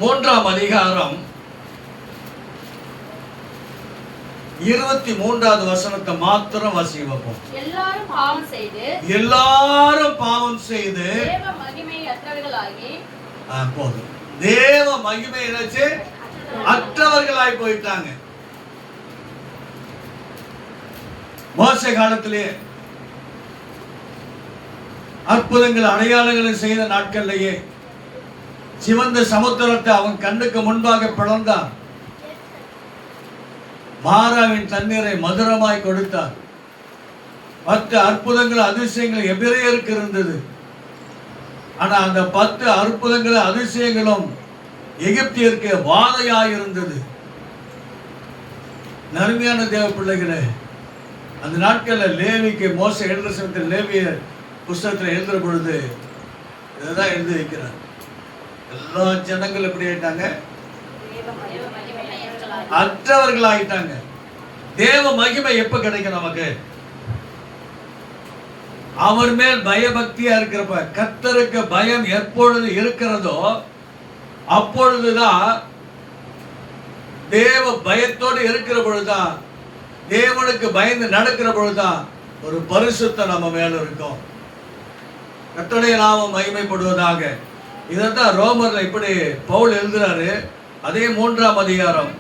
3ஆம் அதிகாரம் 23வது வசனத்தை மாத்திரம் வாசிக்க பார்ப்போம். எல்லாரும் பாவம் செய்து தேவ மகிமை அற்றவர்களாகி போதும். தேவ மகிமை என்னாச்சு? அற்றவர்களாய் போயிட்டாங்க. மோசே காலத்திலே அற்புதங்கள் அடையாளங்களை செய்த நாட்களிலேயே சிவந்த சமுத்திரத்தை அவன் கண்ணுக்கு முன்பாக பிளந்தான். மாறாவின் தண்ணீரை மதுரமாய் கொடுத்தார். 10 அற்புதங்கள் அதிசயங்கள் எபிரேயருக்கு இருந்தது. ஆனா அந்த 10 அற்புதங்கள் அதிசயங்களும் எகிப்தியருக்கு வாதையாய் இருந்தது. நன்மையான தேவ பிள்ளைகளே, அந்த நாட்களில் லேவிக்கு மோசே எழுதுற சமயத்தில் லேவிய புஸ்தகத்தில் எழுதுற பொழுது இதுதான் எழுதி வைக்கிறார். எல்லா ஜனங்கள் எப்படி ஆயிட்டாங்க? அற்றவர்கள் ஆயிட்டாங்க. தேவ மகிமை எப்ப கிடைக்கும் நமக்கு? அவர் மேல் பயபக்தியா இருக்கிறப்ப, கர்த்தருக்கு பயம் எப்பொழுது இருக்கிறதோ அப்பொழுதுதான், தேவ பயத்தோடு இருக்கிற பொழுதுதான், தேவனுக்கு பயந்து நடக்கிற பொழுதுதான் ஒரு பரிசுத்தம் நம்ம மேல இருக்கும். கர்த்தருடைய நாமம் மகிமைப்படுவதாக. இதைத்தான் ரோமர்ல இப்படி பவுல் எழுதுறாரு. அதே 3ஆம் அதிகாரம்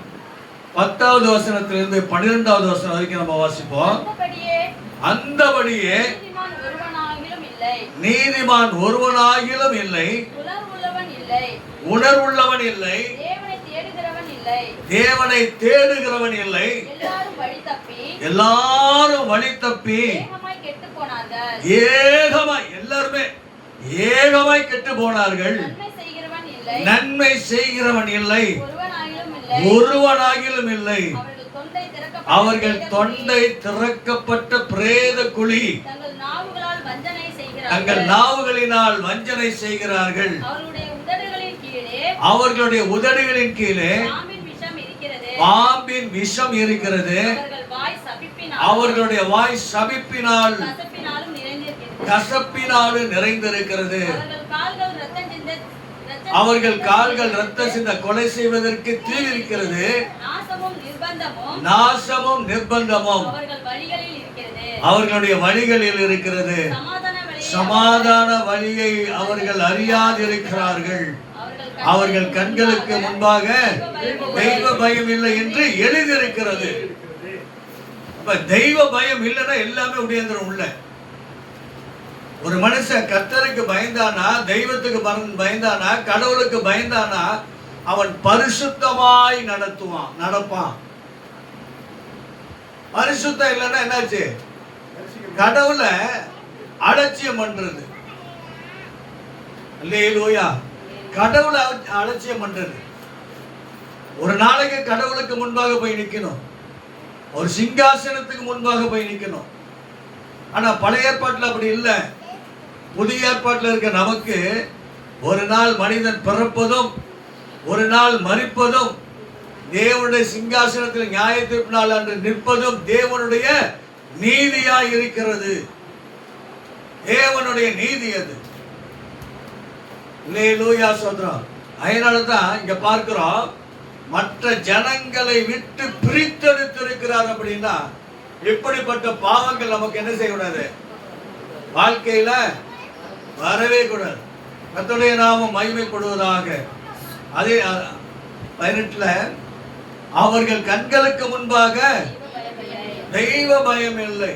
10வது வசனத்திலிருந்து 12வது வசனம் வரைக்கும் நம்ம வாசிப்போம். அந்தபடியே நீதிமான் ஒருவனாகிலும் இல்லை, உணர்வுள்ளவன் இல்லை, தேவனை தேடுகிறவன் இல்லை, எல்லாரும் வழி தப்பி ஏகமாய், எல்லாருமே ஏகமாய் கெட்டு போனார்கள். நன்மை செய்கிறவன் இல்லை, ஒருவனாகிலும் இல்லை. அவர்கள் தொண்டை திறக்கப்பட்ட பிரேத குழி, தங்கள் நாவுகளினால் வஞ்சனை செய்கிறார்கள். அவர்களுடைய உதடுகளின் கீழே பாம்பின் விஷம் இருக்கிறது. அவர்களுடைய வாய் சபிப்பினால் கசப்பினாலும் நிறைந்திருக்கிறது. அவர்கள் கால்கள் ரத்தம் சிந்த கொலை செய்வதற்கு தீவிரிக்கிறது. நாசமும் நிர்பந்தமும் அவர்களுடைய வழிகளில் இருக்கிறது. சமாதான வழியை அவர்கள் அறியாதிருக்கிறார்கள். அவர்கள் கண்களுக்கு முன்பாக தெய்வ பயம் இல்லை என்று எழுதியிருக்கிறது. தெய்வ பயம் இல்லைன்னா எல்லாமே உடையந்திரம் உள்ள. ஒரு மனுஷன் கர்த்தருக்கு பயந்தானா, தெய்வத்துக்கு பயந்தானா, கடவுளுக்கு பயந்தானா, அவன் பரிசுத்தமாய் நடப்பான். பரிசுத்தம் இல்லைன்னா என்னாச்சு? கடவுளை அலட்சியம் பண்றது. அல்லேலூயா. கடவுளை அலட்சியம் பண்றது. ஒரு நாளைக்கு கடவுளுக்கு முன்பாக போய் நிக்கணும், ஒரு சிங்காசனத்துக்கு முன்பாக போய் நிக்கணும். ஆனா பழைய ஏற்பாட்டில் அப்படி இல்லை. புதிய ஏற்பாட்டில் இருக்க நமக்கு ஒரு நாள் மனிதன் பிறப்பதும் ஒரு நாள் மரிப்பதும், தேவனுடைய சிங்காசனத்தில் நியாய தீர்ப்பு நாள் அன்று நிற்பதும் தேவனுடைய நீதியாய் இருக்கிறது. தேவனுடைய நீதி அது. அல்லேலூயா. சோதரம் அதனால தான் இங்க பார்க்கிறோம், மற்ற ஜனங்களை விட்டு பிரித்தெடுத்திருக்கிறார். அப்படின்னா இப்படிப்பட்ட பாவங்கள் நமக்கு என்ன செய்யக்கூடாது, வாழ்க்கையில வரவே கூடாது. கர்த்தருடைய நாமம் மகிமைப்படுவதாக. அதே 18ல அவர்கள் கண்களுக்கு முன்பாக தெய்வ பயம் இல்லை.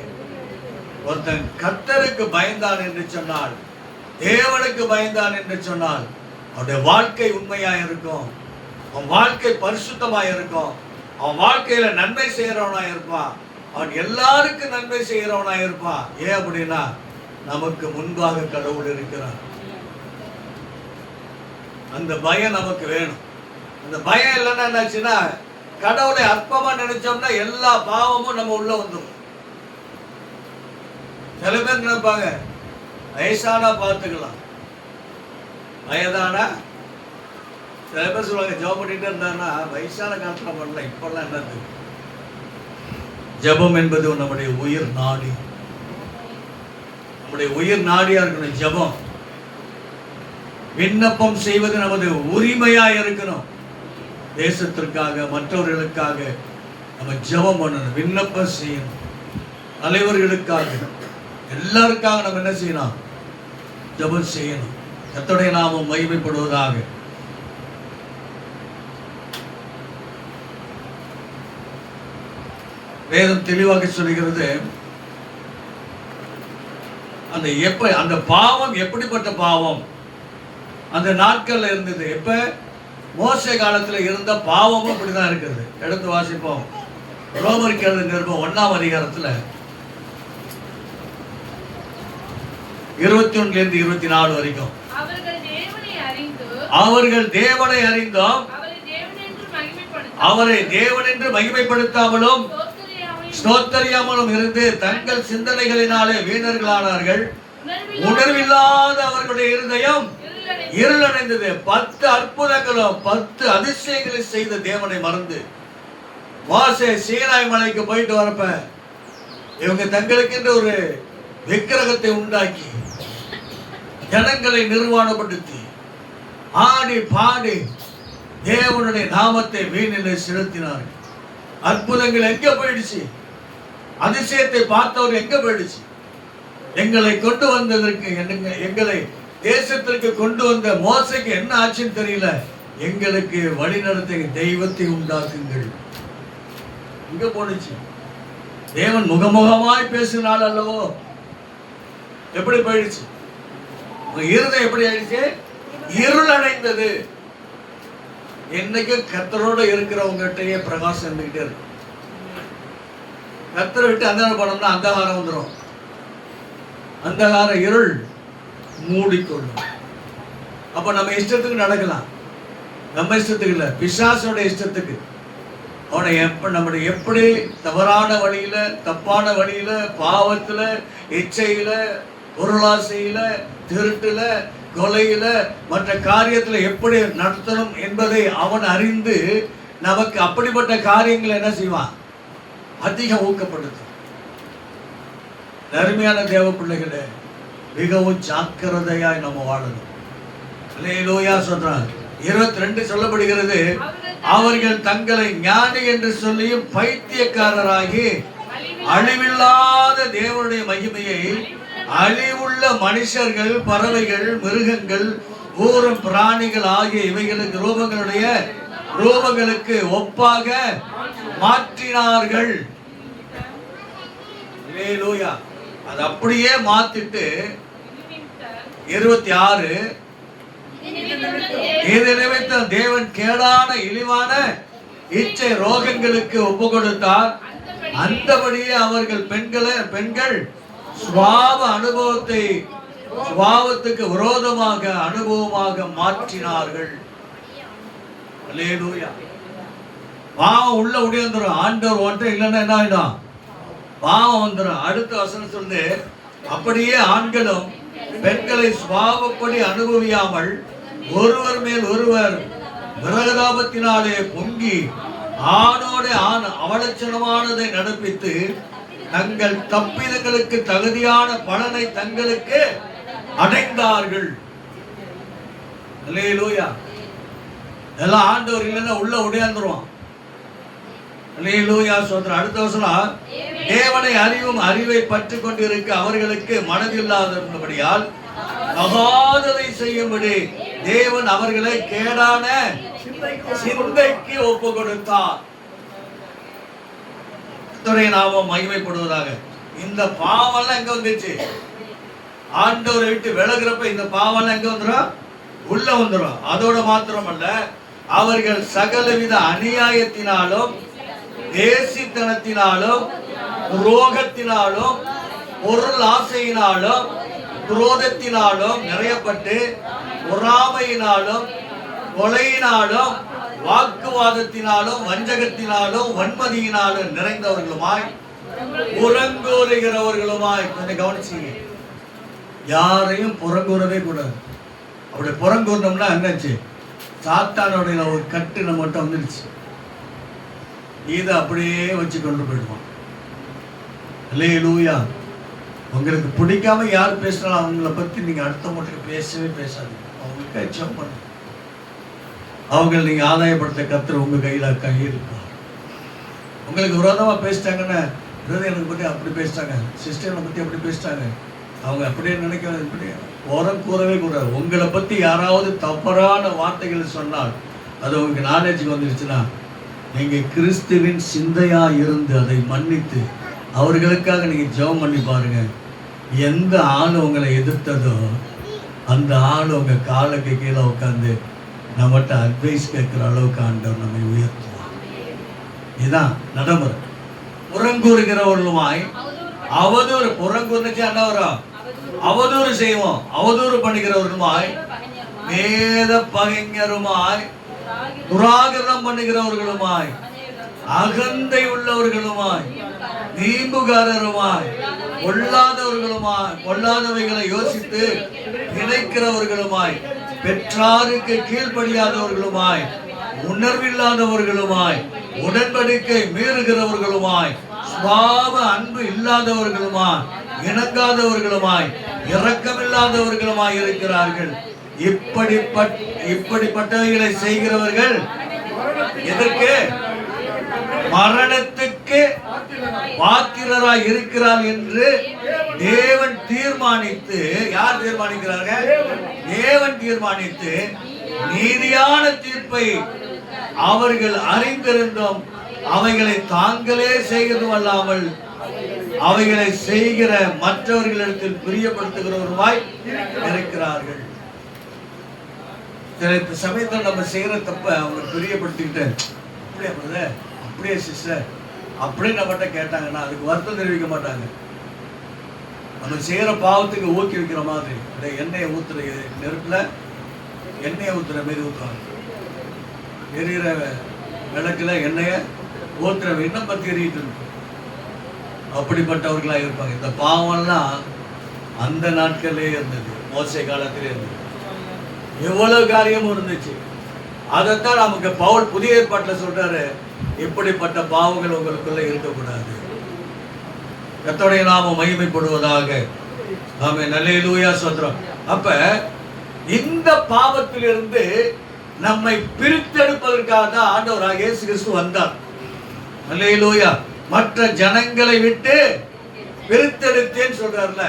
ஒருத்தன் கர்த்தருக்கு பயந்தான் என்று சொன்னால், தேவனுக்கு பயந்தான் என்று சொன்னால், அவனுடைய வாழ்க்கை உண்மையா இருக்கும், அவன் வாழ்க்கை பரிசுத்தமா இருக்கும், அவன் வாழ்க்கையில நன்மை செய்யறவனா இருப்பான், அவன் எல்லாருக்கும் நன்மை செய்யறவனா இருப்பான். ஏன் அப்படின்னா நமக்கு முன்பாக கடவுள் இருக்கிறார். அந்த பயம் நமக்கு வேணும். அந்த பயம் இல்லைன்னா என்னாச்சுன்னா, கடவுளை அற்பமா நினைச்சோம்னா எல்லா பாவமும் நம்ம உள்ள வந்துடும். சில பேர் நினைப்பாங்க வயசானா பார்த்துக்கலாம், வயதானா சில பேர் சொல்லுவாங்க ஜெபம் பண்ணிட்டே இருந்தாங்கன்னா வயசான காலத்துல பண்ணல, இப்பெல்லாம் என்னது. ஜெபம் என்பது நம்முடைய உயிர் நாடி, நம்முடைய உயிர் நாடியா இருக்கணும். ஜெபம் விண்ணப்பம் செய்வது நமது உரிமையா இருக்கணும். தேசத்திற்காக, மற்றவர்களுக்காக நம்ம ஜெபம் பண்ணணும், விண்ணப்பம் செய்யணும். தலைவர்களுக்காக, எல்லாருக்காக நம்ம என்ன செய்யணும், ஜெபம் செய்யணும். கர்த்தருடைய நாமம் மகிமைப்படுவதாக. வேதம் தெளிவாக சொல்லுகிறது, அந்த பாவம் எப்படிப்பட்ட பாவம் அந்த நாட்கள்ல இருந்தது. எப்ப மோசே காலத்துல இருந்த பாவமும் இப்படிதான் இருக்கிறது. எடுத்து வாசிப்போம். ரோமருக்கு எழுதின நிருபம் 1ஆம் அதிகாரத்துல 21 இருந்து 24 வரைக்கும். அவர்கள் தேவனை அறிந்தோம், அவரை தேவன் என்று மகிமைப்படுத்தாமலும் ஸ்தோத்தரியாமலும் இருந்து தங்கள் சிந்தனைகளினாலே வீணர்களானார்கள். உணர்வில்லாத அவர்களுடைய இருதயம் இருளடைந்தது. 10 அற்புதங்களும் 10 அதிசயங்களை செய்த தேவனை மறந்து மோசே சீனாய் மலைக்கு போயிட்டு வரப்ப இவங்க தங்களுக்கென்று ஒரு விக்கிரகத்தை உண்டாக்கி ஜனங்களை நிர்வாணப்படுத்தி ஆடி பாடி தேவனுடைய நாமத்தை வீணிலே செலுத்தினார்கள். அற்புதங்கள் எங்க போயிடுச்சு, அதிசயத்தை பார்த்தவர் எங்க போயிடுச்சு. எங்களை கொண்டு வந்ததற்கு, எங்களை தேசத்திற்கு கொண்டு வந்த மோசைக்கு என்ன ஆச்சுன்னு தெரியல. எங்களுக்கு வழி நடத்த தெய்வத்தை உண்டாக்குங்கள். இங்க போனுச்சு. தேவன் முகமுகமாய் பேசினாள் அல்லவோ. எப்படி போயிடுச்சு, இருதயம் எப்படி ஆயிடுச்சு, இருள் அடைந்தது. என்னைக்கு கர்த்தரோட இருக்கிறவங்ககிட்டயே பிரகாசம் இருந்துகிட்டே இருக்கு. கர்த்தரை விட்டு அந்தகாரம் போனோம்னா அந்தகாரம் வந்துடும். அந்தகார இருள் மூடிக்கொள்ளும். அப்ப நம்ம இஷ்டத்துக்கு நடக்கலாம், நம்ம இஷ்டத்துக்கு இல்ல, பிசாசோட இஷ்டத்துக்கு. அவனை நம்முடைய எப்படி தவறான வழியில, தப்பான வழியில, பாவத்துல, இச்சையில, பொருளாசையில, திருட்டுல, கொலையில, மற்ற காரியத்துல எப்படி நடத்தணும் என்பதை அவன் அறிந்து நமக்கு அப்படிப்பட்ட காரியங்களை என்ன செய்வான், அதிகம் ஊக்கப்படுத்தும். அருமையான தேவ பிள்ளைகளே, மிகவும் ஜாக்கிரதையாய் நம்ம வாழணும். அல்லேலூயா சொல்றாங்க. 22 சொல்லப்படுகிறது, அவர்கள் தங்களை ஞானி என்று சொல்லியும் பைத்தியக்காரராகி அழிவில்லாத தேவனுடைய மகிமையை அழிவுள்ள மனுஷர்கள், பறவைகள், மிருகங்கள், ஊரும் பிராணிகள் ஆகிய இவைகளுக்கு ரூபங்களுக்கு ஒப்பாக மாற்றினார்கள். அல்லேலூயா. அது அப்படியே மாத்திட்டு 26 இதை நிமித்த தேவன் கேடான இழிவான இச்சை ரோகங்களுக்கு ஒப்பு கொடுத்தார். அந்தபடியே அவர்கள் பெண்கள் சுபாவத்துக்கு விரோதமாக அனுபவமாக மாற்றினார்கள். அல்லேலூயா. பாவம் உள்ள உடையந்துரும். ஆண்டவர் ஒன்றை இல்லைன்னா என்ன ஆயிடும், பாவம் வந்துடும். அடுத்த வசனம் சொல்லு, அப்படியே ஆண்களும் பெண்களை சுபாவப்படி அனுபவியாமல் ஒருவர் மேல் ஒருவர் விரகதாபத்தினாலே பொங்கி ஆணோட ஆண் அவலட்சணமானதை நடப்பித்து தங்கள் தப்பிதங்களுக்கு தகுதியான பலனை தங்களுக்கு அடைந்தார்கள். அல்லேலூயா. எல்லாம் ஆண்டவர் இல்லைன்னா உள்ள உடையாந்துருவான். அல்லேலூயா ஸ்தோத்திரம். அடுத்த வசனம், தேவனை அறிவை பற்றி கொண்டிருக்க அவர்களுக்கு மனதில்லாதபடியால் அகாததை செய்யும்படி தேவன் அவர்களை கேடான சிந்தைக்கு ஒப்பு கொடுத்தார். நாம மகிமைப்படுவதாக. இந்த பாவம்லாம் எங்க வந்துச்சு? ஆண்டவரை விட்டு விலகிறப்ப இந்த பாவம்லாம் எங்க வந்துடும்? உள்ள வந்துடும். அதோட மாத்திரமல்ல, அவர்கள் சகலவித அநியாயத்தினாலும் தேசித்தனத்தினாலும் ரோகத்தினாலும் பொருள் ஆசையினாலும் குரோதத்தினாலும் நிறையப்பட்டு பொறாமையினாலும் கொலையினாலும் வாக்குவாதத்தினாலும் வஞ்சகத்தினாலும் வன்மதியினாலும் நிறைந்தவர்களுமாய் புறங்கூறுகிறவர்களுமாய். கொஞ்சம் கவனிச்சீங்க, யாரையும் புறங்கூறவே கூடாது. அப்படி புறங்கூறினோம்னா என்னாச்சு? சாத்தானுடைய ஒரு கட்டு நம்மகிட்ட வந்துருச்சு. இதை அப்படியே வச்சு கொண்டு போயிடுவான். அல்லேலூயா. உங்களுக்கு பிடிக்காம யார் பேசினாலும் அவங்கள பத்தி நீங்க அடுத்த மட்டும் பேசவே பேசாதீங்க. அவங்களுக்கு எச்சம் பண்ணு. அவங்களை நீங்க ஆதாயப்படுத்த கர்த்தர் உங்க கையில இருக்கா. உங்களுக்கு விரோதமா பேசிட்டாங்கன்னா, எனக்கு பத்தி அப்படி பேசிட்டாங்க, சிஸ்டரை பத்தி அப்படி பேசிட்டாங்க, அவங்க அப்படியே நினைக்கிறது, இப்படி ஓரம் கூறவே கூடாது. உங்களை பத்தி யாராவது தவறான வார்த்தைகள் சொன்னால் அது உங்களுக்கு நாலேஜுக்கு வந்துருச்சுன்னா, நீங்க கிறிஸ்துவின் சிந்தையா இருந்து அதை மன்னித்து அவர்களுக்காக நீங்க ஜெபம் பண்ணி பாருங்க. எந்த ஆள் உங்களை எதிர்த்ததோ அந்த ஆள் உங்க காலுக்கு கீழே உட்காந்து நம்மகிட்ட அட்வைஸ் கேட்கிற அளவுக்கு ஆண்டவர் நம்மை உயர்த்துவான். இதுதான் நடைமுறை. புறங்கூறுகிறவர்களுமாய் அவதூறு, புறங்கூறுச்சு என்ன வரும்? அவதூறு செய்வோம். அவதூறு பண்ணுகிறவர்களுமாய் வேத பகைஞருமாய் துராகிரம் பண்ணுகிறவர்களுமாய் அகந்தை உள்ளவர்களுமாய் வீம்புகாரருமாய் பொல்லாதவைகளை யோசித்து நினைக்கிறவர்களுமாய் பெற்றாருக்கு கீழ்ப்படியாதவர்களுமாய் உணர்வில்லாதவர்களுமாய் உடன்படிக்கை மீறுகிறவர்களுமாய் சுபாவ அன்பு இல்லாதவர்களுமாய் இணங்காதவர்களுமாய் இரக்கமில்லாதவர்களுமாய் இருக்கிறார்கள். இப்படிப்பட்டவைகளை செய்கிறவர்கள் எதற்கு? மரணத்துக்கு பாத்திரராய் இருக்கிறார் என்று தேவன் தீர்மானித்து. யார் தீர்மானிக்கிறார்கள்? தேவன் தீர்மானித்து நீதியான தீர்ப்பை அவர்கள் அறிந்திருந்தும் அவைகளை தாங்களே செய்கிறதும் அல்லாமல் அவைகளை செய்கிற மற்றவர்களிடத்தில் பிரியப்படுத்துகிறவருமாய் இருக்கிறார்கள். சில சமயத்தில் நம்ம செய்யற தப்ப அவங்க பிரியப்படுத்திக்கிட்டு, அப்படியே பிரதர், அப்படியே சிஸ்டர், அப்படியே நம்மகிட்ட கேட்டாங்கன்னா அதுக்கு வருத்தம் தெரிவிக்க மாட்டாங்க. நம்ம செய்யற பாவத்துக்கு ஊக்குவிக்கிற மாதிரி எண்ணெயை ஊத்துற நெருப்புல எண்ணெயை ஊத்துற மாரி ஊற்றுவாங்க. எரியிற விளக்குல எண்ணெயை ஊத்துற இன்னும் பத்தி எறிட்டு இருக்கும். அப்படிப்பட்டவர்களாக இருப்பாங்க. இந்த பாவம்லாம் அந்த நாட்களே இருந்தது, மோசே காலத்திலே இருந்தது. எவ்வளவு காரியமும் இருந்துச்சு. அதைத்தான் நமக்கு பவுல் புதிய ஏற்பாட்டில் சொல்றாரு, இப்படிப்பட்ட பாவங்கள் உங்களுக்குள்ள இருக்கக்கூடாது. கர்த்தருடைய நாமம் மகிமைப்படுவதாக. ஆமென். அல்லேலூயா ஸ்தோத்திரம். அப்ப இந்த பாவத்திலிருந்து நம்மை பிரித்தெடுப்பதற்காக தான் ஆண்டவராகிய இயேசு கிறிஸ்து வந்தார். அல்லேலூயா. மற்ற ஜனங்களை விட்டு பிரித்தெடுத்தேன்னு சொல்றாருல.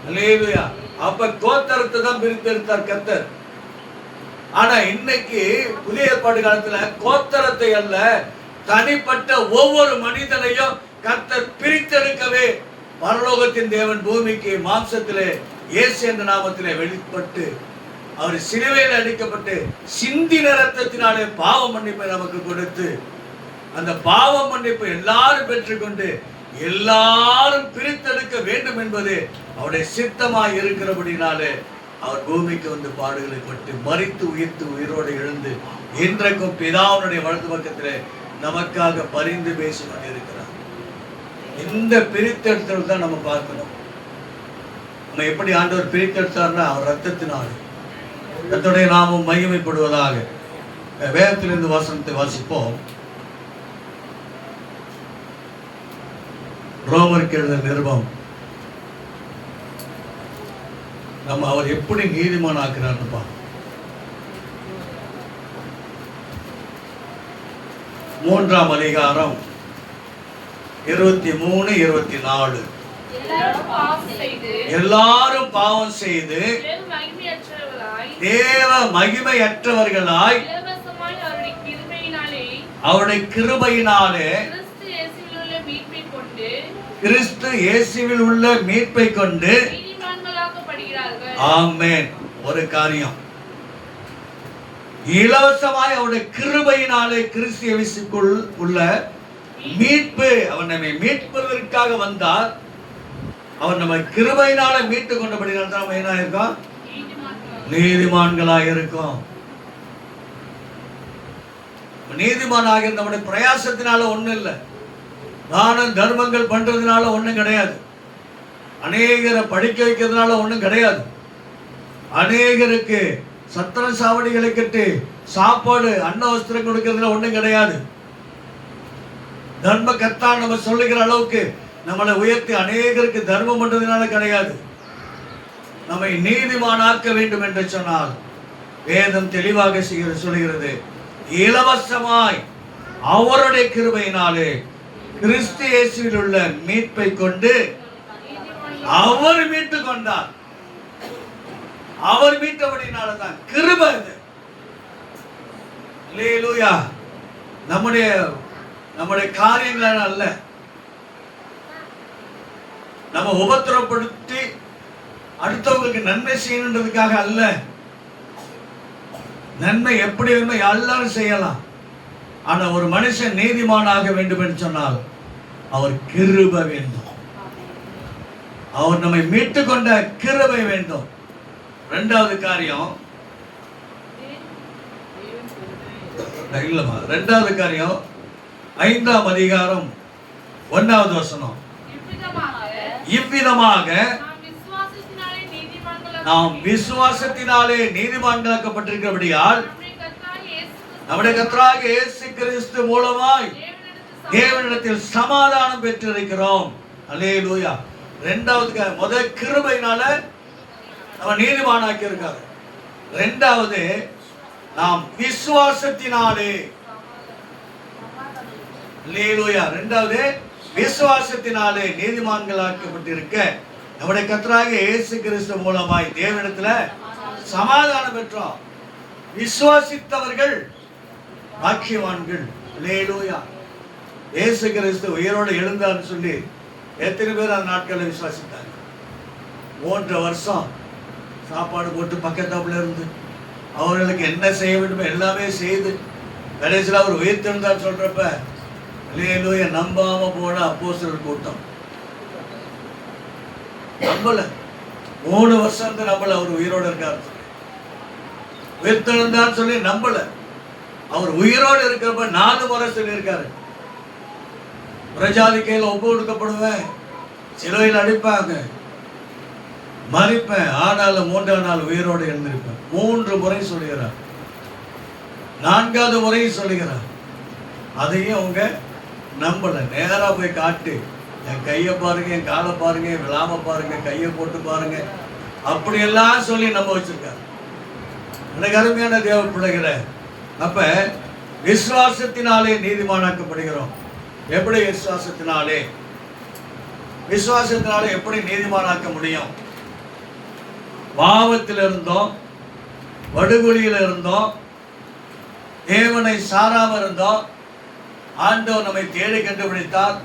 அல்லேலூயா. அப்ப கோத்திரத்தை தான் பிரித்தெடுத்தார் கர்த்தர். ஆனா இன்னைக்கு புதிய ஏற்பாடு காலத்துல கோத்திரத்தை அல்ல, தனிப்பட்ட ஒவ்வொரு மனிதனையும் கர்த்தர் பிரித்தெடுக்கவே பரலோகத்தின் தேவன் பூமிக்கு மாம்சத்திலே இயேசு என்ற நாமத்திலே வெளிப்பட்டு அவர் சிலுவையில் அடிக்கப்பட்டு சிந்தின இரத்தத்தினாலே பாவ மன்னிப்பை நமக்கு கொடுத்து அந்த பாவ மன்னிப்பை எல்லாரும் பெற்றுக்கொண்டு எல்லாரும் பிரித்தெடுக்க வேண்டும் என்பது அவருடைய சித்தமாய் இருக்கிறபடினாலே அவர் பூமிக்கு வந்து பாடுகளை பட்டு மரித்து உயிர்த்து உயிரோடு எழுந்து இன்றைக்கும் பிதாவுடைய வலது பக்கத்திலே நமக்காக பரிந்து பேசிக் கொண்டிருக்கிறார். இந்த பிரித்தெடுத்தல் தான் நம்ம பார்க்கணும். நம்ம எப்படி ஆண்டவர் பிரித்தெடுத்தார்னா அவர் ரத்தத்தினால். கர்த்தருடைய நாமம் மகிமைப்படுவதாக. வேதத்திலிருந்து வசனத்தை வாசிப்போம். ரோமருக்கு எழுதின நிருபம். நம்ம அவர் எப்படி நீதிமான் ஆக்குறார்னு பார்ப்போம். 3ஆம் அதிகாரம் 23, 24. எல்லாரும் பாவம் செய்து எல்லாரும் பாவம் செய்து தேவ மகிமையற்றவர்களாய் இலவசமாய் அவருடைய கிருபையினாலே அவருடைய கிருபையினாலே கிறிஸ்து இயேசுவில் உள்ள மீட்பை கிறிஸ்து இயேசுவில் உள்ள மீட்பை கொண்டு கொண்டு நீதிமான்களாக்கப்படுகிறார்கள். ஆமென். ஒரு காரியம், இலவசமாய் அவருடைய கிருபையினாலே கிறிஸ்து இயேசுக்குள் உள்ள மீட்பு, அவர் நம்மை மீட்பதற்காக வந்தார். அவர் நம்ம கிருபையினால மீட்டு கொண்டபடினால நம்ம என்ன இருக்கோம்? நீதிமான்களாக இருக்கோம். நீதிமானாக நம்முடைய பிரயாசத்தினால ஒண்ணும் இல்லை, தான தர்மங்கள் பண்றதுனால ஒண்ணும் கிடையாது, அநேகரை படிக்க வைக்கிறதுனால ஒண்ணும் கிடையாது, அநேகருக்கு சத்திர சாவடிகளை கட்டி சாப்பாடு அன்ன வஸ்திரம் கொடுக்கறதுல ஒண்ணும் கிடையாது. தர்ம கர்த்தா நம்ம சொல்லுகிற அளவுக்கு நம்மளை உயர்த்தி அநேகருக்கு தர்மம் பண்றதுனால கிடையாது. நம்மை நீதிமானாக்க வேண்டும் என்று சொன்னால் வேதம் தெளிவாக சொல்லுகிறது, இலவசமாய் அவருடைய கிருபையினாலே கிறிஸ்து இயேசுவில் உள்ள மீட்பை கொண்டு அவர் மீட்டு கொண்டார். அவர் மீட்டபடினால்தான் கிருபை இது. அல்லேலூயா. நம்முடைய காரியங்களால அல்ல, நம்ம உபத்திரப்படுத்தி அடுத்தவங்களுக்கு நன்மை செய்யணுன்றதுக்காக அல்ல. நன்மை எப்படி வேணுமோ எல்லாரும் செய்யலாம். ஆனா ஒரு மனுஷன் நீதிமானாக வேண்டும் என்று சொன்னால் அவர் கிருபை வேண்டும், அவர் நம்மை மீட்டு கொண்ட கிருபை வேண்டும். இரண்டாவது காரியம், இல்லமா, இரண்டாவது காரியம் 5ஆம் அதிகாரம் 1வது வசனம். இவ்விதமாக நாம் விசுவாசத்தினாலே நீதிமான்களாக்கப்பட்டிருக்கிறபடியால் நம்முடைய கர்த்தராகிய இயேசு கிறிஸ்து மூலமாய் தேவனிடத்தில் சமாதானம் பெற்றிருக்கிறோம். அல்லேலூயா. இரண்டாவது, முதல் கிருபையினால நம்ம நீதிமானாக்கி இருக்காரு. இரண்டாவது, நாம் விசுவாசத்தினாலே, அல்லேலூயா, இரண்டாவது விசுவாசத்தினாலே நீதிமான்களாக்கப்பட்டிருக்க நம்முடைய கர்த்தராகிய இயேசு கிறிஸ்து மூலமாய் தேவனிடத்துல சமாதானம் பெற்றோம். விசுவாசித்தவர்கள் பாக்கியவான்கள். அல்லேலூயா. இயேசு கிறிஸ்து உயிரோடு எழுந்தார்னு சொல்லி எத்தனை பேர் அந்த நாட்களில் விசுவாசித்தாங்க? 3 வருஷம் சாப்பாடு போட்டு பக்கத்தாப்புல இருந்து அவர்களுக்கு என்ன செய்ய வேண்டுமோ எல்லாமே செய்து கடைசியில் அவர் உயிர்த்தெழுந்தார் சொல்றப்ப அல்லேலூயா நம்பாம போன அப்போஸ்தலர் கூட்டம் நம்பல. 3 வருஷம் நம்பல அவர் உயிரோடு இருக்கார், உயிர்த்தெழுந்தார் சொல்லி நம்பல. அவர் உயிரோடு இருக்கிறப்ப 4 முறை சொல்லியிருக்காரு, பிரஜாதி கையில் ஒப்பு கொடுக்கப்படுவேன், சிலுவையில் அடிப்பாங்க, மறிப்பேன், ஆனாலும் 3ஆம் நாள் உயிரோடு எழுந்திருப்பேன். 3 முறை சொல்லுகிறார். 4வது முறையும் சொல்லுகிறார். அதையும் அவங்க நம்பல. நேரா போய் காட்டு, என் கையை பாருங்க, என் காலை பாருங்க, என் விழாம பாருங்க, கையை போட்டு பாருங்க, அப்படியெல்லாம் சொல்லி நம்ப வச்சிருக்காரு. எனக்கு அருமையான தேவ பிள்ளைகளை, அப்ப விசுவாசத்தினாலே நீதிமானாக்கப்படுகிறோம். எப்படி விசுவாசத்தினாலே? விசுவாசத்தினாலே எப்படி நீதிமானாக்க முடியும்? பாவத்தில் இருந்தோம், வடுகுழியில் இருந்தோம், தேவனை சாராம இருந்தோம். ஆண்டவர் நம்மை தேடி கண்டுபிடித்தார்,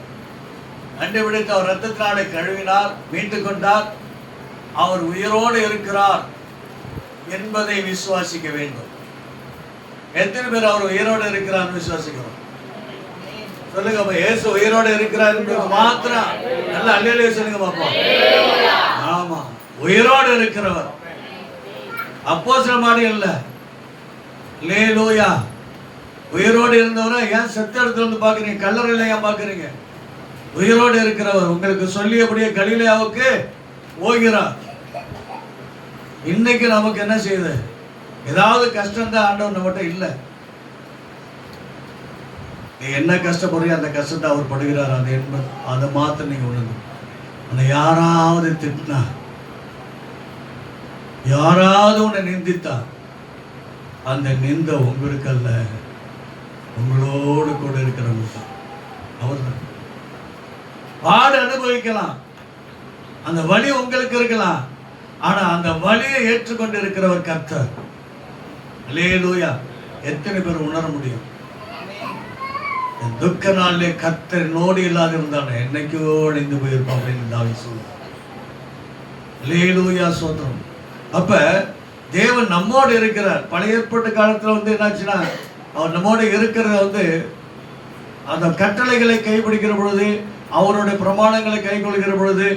கண்டுபிடித்து அவர் ரத்தத்தினாலே கழுவினார், மீட்டுக் கொண்டார். அவர் உயிரோடு இருக்கிறார் என்பதை விசுவாசிக்க வேண்டும். எத்தனை பேர் அவர் உயிரோடு இருக்கிறார் விசுவாசிக்கிறோம்? சொல்லுங்க. இயேசு உயிரோடு இருக்கிறார் என்பது மாத்திரம் நல்லா அல்லேலூயா சொல்லுங்க பாப்போம். ஆமா, உயிரோடு இருக்கிறவர். அப்போஸ்தலர் மாதிரி இல்ல. அல்லேலூயா. உயிரோடு இருந்தவரை ஏன் செத்த இடத்துல வந்து பாக்குறீங்க? கல்லறையில ஏன் பாக்குறீங்க? உயிரோடு இருக்கிறவர் உங்களுக்கு சொல்லியபடியே கலிலேயாவுக்கு போகிறார். இன்னைக்கு நமக்கு என்ன செய்யுது? ஏதாவது கஷ்டம் தான் ஆண்டவர் நம்மகிட்ட இல்லை. நீ என்ன கஷ்டப்படுறியோ அந்த கஷ்டத்தை அவர் படுகிறார். அது என்பது அதை மாத்திரம் நீங்க உணர்ந்து. உன்னை யாராவது திட்டினா, யாராவது உன்னை நிந்தித்தா, அந்த நிந்த உங்களுக்கு அல்ல, உங்களோடு கூட இருக்கிறவங்க தான். அவர்தான். பாடு அனுபவிக்கலாம், அந்த வலி உங்களுக்கு இருக்கலாம், ஆனா அந்த வலியை ஏற்றுக்கொண்டு இருக்கிறவர் கர்த்தர். அல்லேலூயா. எத்தனை பேர் உணர முடியும்? துக்க நாளிலே கர்த்தர் நோடி இல்லாத இருந்தானே என்னைக்கோ அழிந்து போயிருப்போம் அப்படின்னு தாவீது சொல்லுவார். அல்லேலூயா, சோதரம். அப்ப தேவன் நம்மோடு இருக்கிறார். பழைய ஏற்பாட்டு காலத்துல என்னாச்சுன்னா, அவர் நம்மோடு இருக்கிறத அந்த கட்டளைகளை கைப்பிடிக்கிற பொழுது, அவருடைய பிரமாணங்களை கை கொள்கிற பொழுது,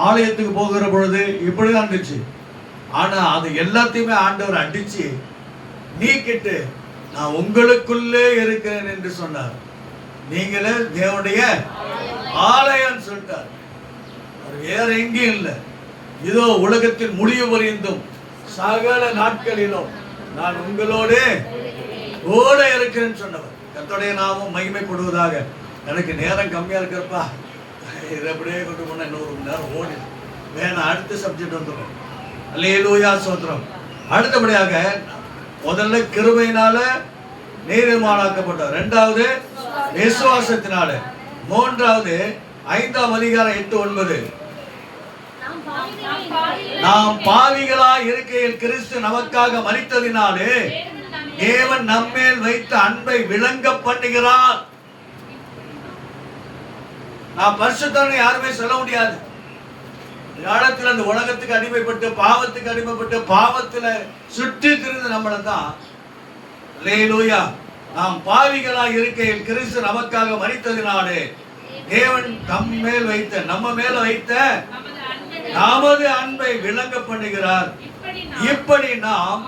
ஆலயத்துக்கு போகிற பொழுது இப்படிதான் இருந்துச்சு. ஆனா அது எல்லாத்தையுமே ஆண்டவர் அடிச்சு நீக்கிட்டு நான் உங்களுக்குள்ளே இருக்கிறேன் என்று சொன்னார். நீங்களே தேவனுடைய ஆலயம் சொல்லிட்டார். வேற எங்கேயும் இல்லை. இதோ உலகத்தின் முடிவு வரைந்தும் சகல நாட்களிலும் நான் உங்களோடு கூட இருக்கிறேன்னு சொன்னவர். கர்த்தருடைய நாமம் மகிமைப்படுவதாக. எனக்கு நேரம் கம்மியா இருக்கிறப்பா, இதை அப்படியே கொண்டு போனா இன்னொரு மணி நேரம் ஓடி வேணாம். அடுத்த சப்ஜெக்ட் வந்துடும். அல்லேலூயா, சோத்திரம். அடுத்தபடியாக முதல்ல கிருபையினால நீதிமானாக்கப்பட்டார், இரண்டாவது விசுவாசத்தினால, மூன்றாவது 5ஆம் அதிகாரம் 8-9 நாம் பாவிகளாய் இருக்கையில் கிறிஸ்து நமக்காக மரித்ததினாலே தேவன் நம்மேல் வைத்த அன்பை விளங்க பண்ணுகிறார். நான் பரிசுத்தனை யாருமே சொல்ல முடியாது. காலத்தில் அந்த உலகத்துக்கு அடிமைப்பட்டு பாவத்துக்கு அடிமைப்பட்டு பாவத்துல சுற்றி திரிந்து நம்மளை தான். அல்லேலூயா. நாம் பாவிகளாய் இருக்கையில் கிறிஸ்து நமக்காக மரித்ததினாலே தேவன் நம்மேல் வைத்த நம்ம மேல வைத்த நமது அன்பை விளங்க பண்ணுகிறார். இப்படி நாம்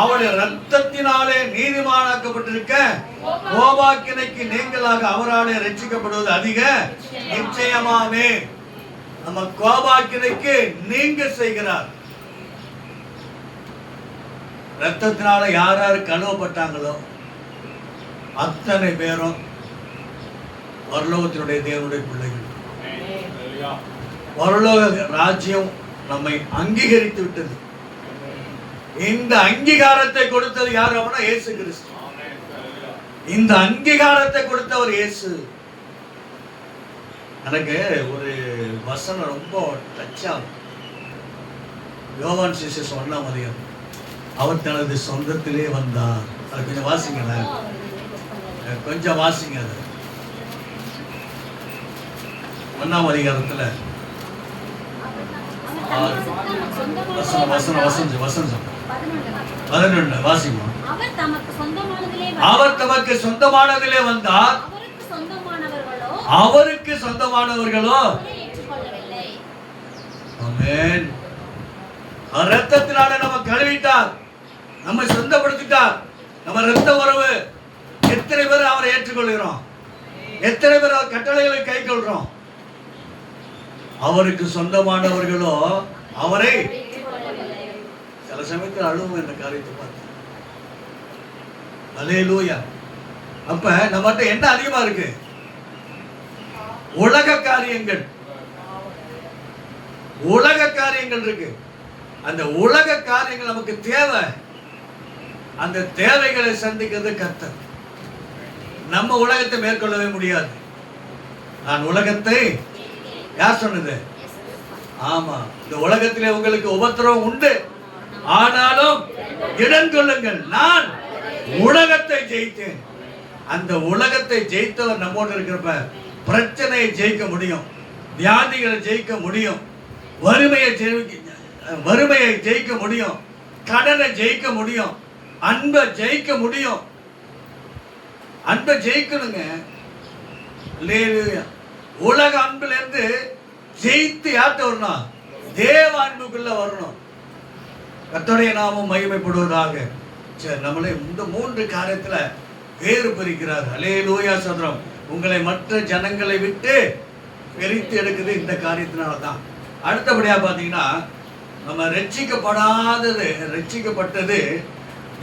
அவருடைய ரத்தத்தினாலே நீதிமானாக்கப்பட்டிருக்க கோபாக்கினைக்கு நீங்களாக அவராலே ரட்சிக்கப்படுவது அதிக நிச்சயமாமே. நம்ம கோபாக்கினைக்கு நீங்க செய்கிறார். ரத்தத்தினால யார் யார் கழுவப்பட்டாங்களோ அத்தனை பேரும் பரலோகத்தினுடைய தேவனுடைய பிள்ளைகள். பரலோக ராஜ்யம் நம்மை அங்கீகரித்து விட்டது. இந்த அங்கீகாரத்தை கொடுத்தது யார் அப்படின்னா இயேசு கிறிஸ்து. இந்த அங்கீகாரத்தை கொடுத்தவர் இயேசு. எனக்கு ஒரு வசனம் ரொம்ப டச்சா. யோவான் சுவிசேஷம் 1ஆம் அதிகாரம். அவர் தனது சொந்தத்திலே வந்தார். அது கொஞ்சம் வாசிங்களேன், கொஞ்சம் வாசிங்க. அது 1ஆம் அதிகாரத்துல வசனம் 11 வாசிங்க. அவர் தமக்கு சொந்தமானதிலே வந்தார், அவருக்கு சொந்தமானவர்களோ ஆமென். ரத்தத்தினால நம்ம கழுவிட்டார், நம்ம சொந்தப்படுத்திட்டார். நம்ம ரத்த உறவு. எத்தனை பேர் அவரை ஏற்றுக்கொள்கிறோம்? எத்தனை பேர் அவர் கட்டளைகளை கை கொள்றோம்? அவருக்கு சொந்தமானவர்களோ அவரை. சில சமயத்தில் அழுவும் இந்த காரியத்தை பார்த்து. அல்லேலூயா. அப்ப நம்மகிட்ட என்ன அதிகமா இருக்கு? உலக காரியங்கள். உலக காரியங்கள் இருக்கு. அந்த உலக காரியங்கள் நமக்கு தேவை. அந்த தேவைகளை சந்திக்கிறது கர்த்தர். நம்ம உலகத்தை மேற்கொள்ளவே முடியாது. நான் உலகத்தை, யார் சொன்னது? ஆமா, இந்த உலகத்திலே உங்களுக்கு உபத்திரவம் உண்டு, ஆனாலும் இடம் கொள்ளுங்கள், நான் உலகத்தை ஜெயித்தேன். அந்த உலகத்தை ஜெயித்தவர் நம்மோடு இருக்கிறப்ப பிரச்சனையை ஜெயிக்க முடியும், வியாதிகளை ஜெயிக்க முடியும், வறுமையை ஜெயிக்க முடியும், கடனை ஜெயிக்க முடியும், அன்பை ஜெயிக்க முடியும். அன்பை ஜெயிக்கணுங்க. உலக அன்புல இருந்து ஜெயித்து யார்கிட்ட வரணும்? தேவ அன்புக்குள்ள வரணும். கர்த்தருடைய நாமம் மகிமைப்படுவதாக. சரி, நம்மளை இந்த 3 காரியத்துல வேறு பிரிக்கிறார். அல்லேலூயா சதுரம். உங்களை மற்ற ஜனங்களை விட்டு பிரித்து எடுக்குது இந்த காரியத்தினாலதான். அடுத்தபடியா பாத்தீங்கன்னா, நம்ம ரட்சிக்கப்பட்டது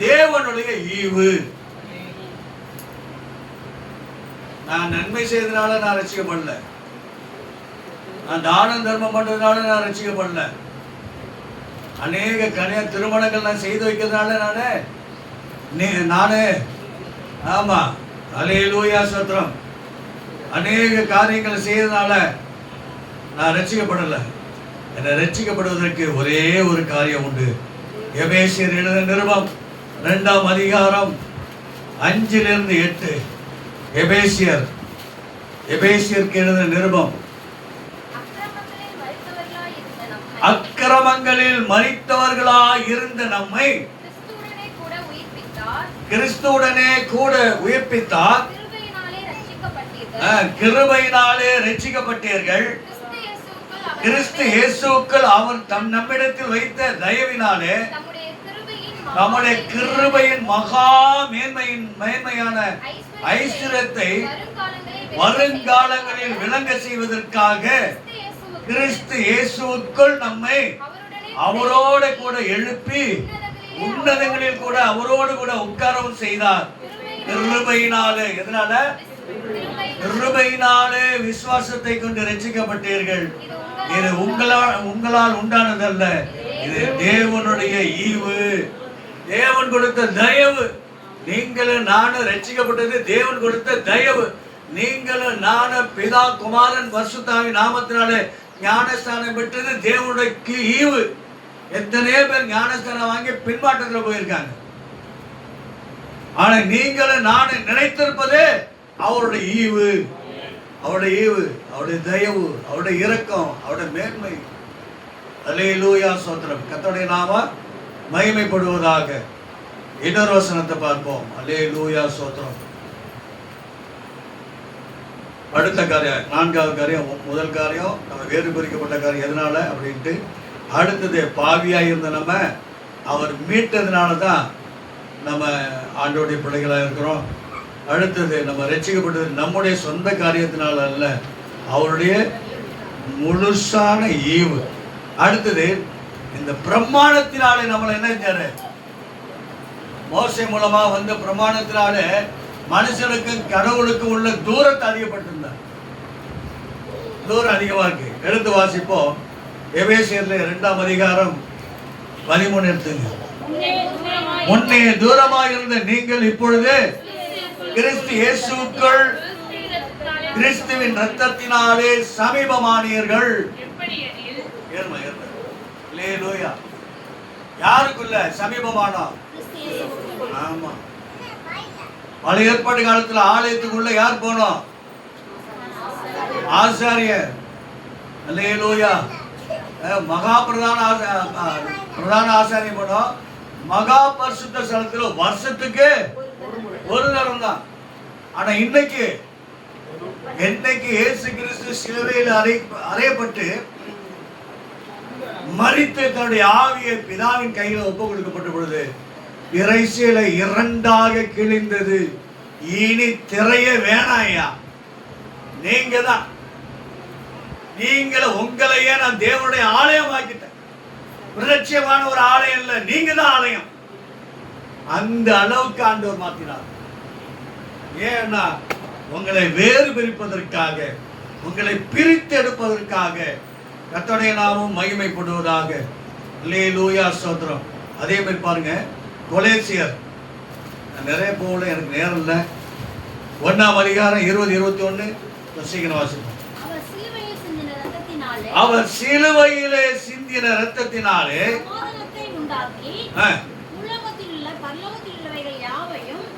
தேவனுடைய ஈவு. நான் நன்மை செய்ததுனால நான் ரட்சிக்கப்படல, நான் தானம் தர்மம் பண்றதுனால நான் ரட்சிக்கப்படல, அநேக திருமணங்கள் நான் செய்து வைக்கிறதுனால நானே ஆமா அல்லேலூயா ஸ்தோத்திரம். அநேக காரியங்களை செய்யறதுனால நான் ரட்சிக்கப்படலை. என்னை ரட்சிக்கப்படுவதற்கு ஒரே ஒரு காரியம் உண்டு. எபேசியர் எழுதின நிருபம் 2ஆம் அதிகாரம் 5-8. எபேசியருக்கு எழுதின நிருபம். அக்கிரமங்களில் மரித்தவர்களாய் இருந்த நம்மை கிறிஸ்துவுடனே கூட உயிர்ப்பித்தார். கிருபையினாலே ரட்சிக்கப்பட்டீர்கள். கிறிஸ்து இயேசுவுக்குள் அவர் நம்மிடத்தில் வைத்த தயவினாலே நம்முடைய கிருபையின் மகா மேன்மையான ஐஸ்வர்யத்தை வருங்காலங்களில் விளங்க செய்வதற்காக கிறிஸ்து இயேசுவுக்குள் நம்மை அவரோடு கூட எழுப்பி உன்னதங்களில் கூட அவரோடு கூட உட்காரவும் செய்தார். கிருபையினாலே. எதனால? கிருபையினாலே விசுவாசத்தை கொண்டு ரட்சிக்கப்பட்டீர்கள். இது உங்களால் உண்டானதல்ல, இது தேவனுடைய ஈவு, தேவன் கொடுத்த தயவு. நீங்களும் நானும் ரட்சிக்கப்பட்டது தேவன் கொடுத்த தயவு. நீங்களும் நானும் பிதா குமாரன் பரிசுத்தாவின் நாமத்தினாலே ஞானஸ்தானம் பெற்றது தேவனுடைய ஈவு. எத்தனையோ பேர் ஞானஸ்தானம் வாங்கி பின்மாற்றத்தில் போயிருக்காங்க. ஆனா நீங்களும் நானும் நினைத்திருப்பதே அவருடைய ஈவு, அவருடைய ஈவு, அவருடைய தயவு, அவருடைய இரக்கம், அவருடைய மேன்மை. அல்லேலூயா ஸ்தோத்திரம். கர்த்தருடைய நாமம் மகிமைப்படுவதாக. இன்னொரு வசனத்தை பார்ப்போம். அல்லேலூயா ஸ்தோத்திரம். அடுத்த காரியம், 4வது காரியம். முதல் காரியம் நம்ம வேறு பிரிக்கப்பட்ட காரியம். எதனால அப்படின்ட்டு. அடுத்தது பாவியாக இருந்த நம்ம அவர் மீட்டதுனால தான் நம்ம ஆண்டோடைய பிள்ளைகளாக இருக்கிறோம். அடுத்தது நம்ம ரட்சிக்கப்பட்டது நம்முடைய சொந்த காரியத்தினால அல்ல, அவருடைய முழுசான ஈவு. அடுத்தது இந்த பிரமாணத்தினாலே நம்மளை என்ன செஞ்சாரு? மோசே மூலமா வந்த பிரமாணத்தினாலே மனுஷனுக்கும் கடவுளுக்கும் உள்ள தூரத்தை அதிகப்பட்டிருந்தார். தூரம் அதிகமா இருக்கு. எடுத்து வாசிப்போம். எபேசியர்ல 2ஆம் அதிகாரம் 13 எடுத்துங்க. முன்னே தூரமாக இருந்த நீங்கள் இப்பொழுது கிறிஸ்து இயேசுவுக்குள் கிறிஸ்துவின் இரத்தத்தினாலே சமீபமானீர்கள். யாருக்குள்ள சமீபமானோம்? ஆமா. பழைய ஏற்பாடு காலத்துல ஆலயத்துக்குள்ள யார் போனோம்? ஆசாரியர். அல்லேலூயா. மகா பிரதான ஆசாரியம் போனோம். மகா பரிசுத்த ஸ்தலத்துல வருஷத்துக்கு ஒரு தரம் தான். ஆனா இன்னைக்கு இயேசு கிறிஸ்து சிலுவையில் அறையப்பட்டு மரித்து தன்னுடைய ஆவியை பிதாவின் கையில் ஒப்பு கொடுக்கப்பட்ட பொழுது இறைச்சியில 2ஆக கிழிந்தது. இனி திரைய வேணாயா, நீங்க தான். உங்களையே நான் தேவனுடைய ஆலயம் ஆக்கிட்டேன். பிரலட்சியமான ஒரு ஆலயம் இல்ல, நீங்க தான் ஆலயம். அந்த அளவுக்கு ஆண்டவர் மாத்தினார். ஏன்னா உங்களை வேறு பிரிப்பதற்காக, உங்களை பிரித்து எடுப்பதற்காக. கர்த்தருடைய நாமம் மகிமைப்படுவதாக. அல்லேலூயா ஸ்தோத்திரம். அதே மாதிரி பாருங்க, கொலேசியர். நிறைய போகல, எனக்கு நேரம் இல்லை. 1ஆம் அதிகாரம் 20-21 சீக்கிரம் வாசிப்போம். அவர் சிலுவையிலே சிந்தின இரத்தத்தினாலே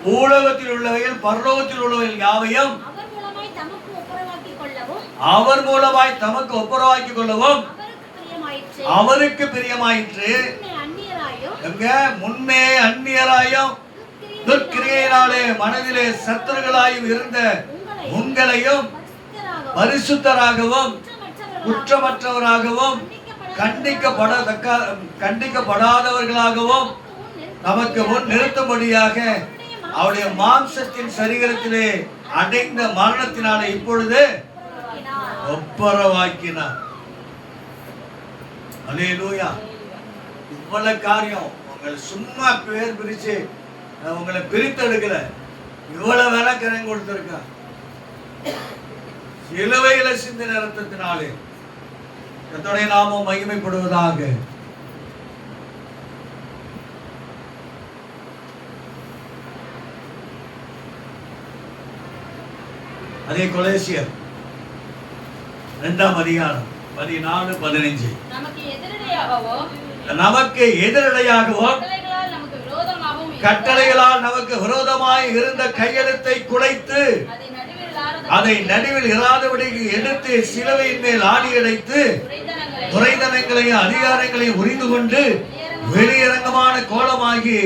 பூலோகத்தில் உள்ளவைகள் பரலோகத்தில் உள்ளவைகள் யாவையும் அவர் மூலமாய் தமக்கு ஒப்புரவாக்கிக் கொள்ளவும் அவருக்கு பிரியமாயிற்று. முன்னே அந்நியராயும் துர்க்கிரியையினாலே மனதிலே சத்துருக்களாயும் இருந்த உங்களையும் பரிசுத்தராகவும் குற்றமற்றவராகவும் கண்டிக்கப்படாதவர்களாகவும் நமக்கு முன் நிறுத்தும்படியாக அவருடைய மாம்சத்தின் சரீரத்திலே அடைந்த மரணத்தினாலே இப்பொழுது ஒப்புரவாக்கினார். அல்லேலூயா. இவ்வளவு காரியம் உங்களை சும்மா பேர் பிரிச்சு உங்களை பிரித்தெடுக்கல, இவ்வளவு வேலை கரம் கொடுத்திருக்க. சிலுவையில சிந்தின இரத்தத்தினாலே. கர்த்தருடைய நாமம் மகிமைப்படுவதாக. அதே கொலேசியர் 2ஆம் அதிகாரம் 14, 15. நமக்கு எதிரடையாகவோ நமக்கு எதிரடையாகவோ கட்டளைகளால் நமக்கு விரோதமாய் இருந்த கையெழுத்தை குலைத்து அதை நடுவில் இராதபடி எடுத்து சிலுவையின் மேல் ஆணி அடைத்து துரைதனங்களையும் அதிகாரங்களையும் உரிந்து கொண்டு வெளியரங்கமான கோலமாகி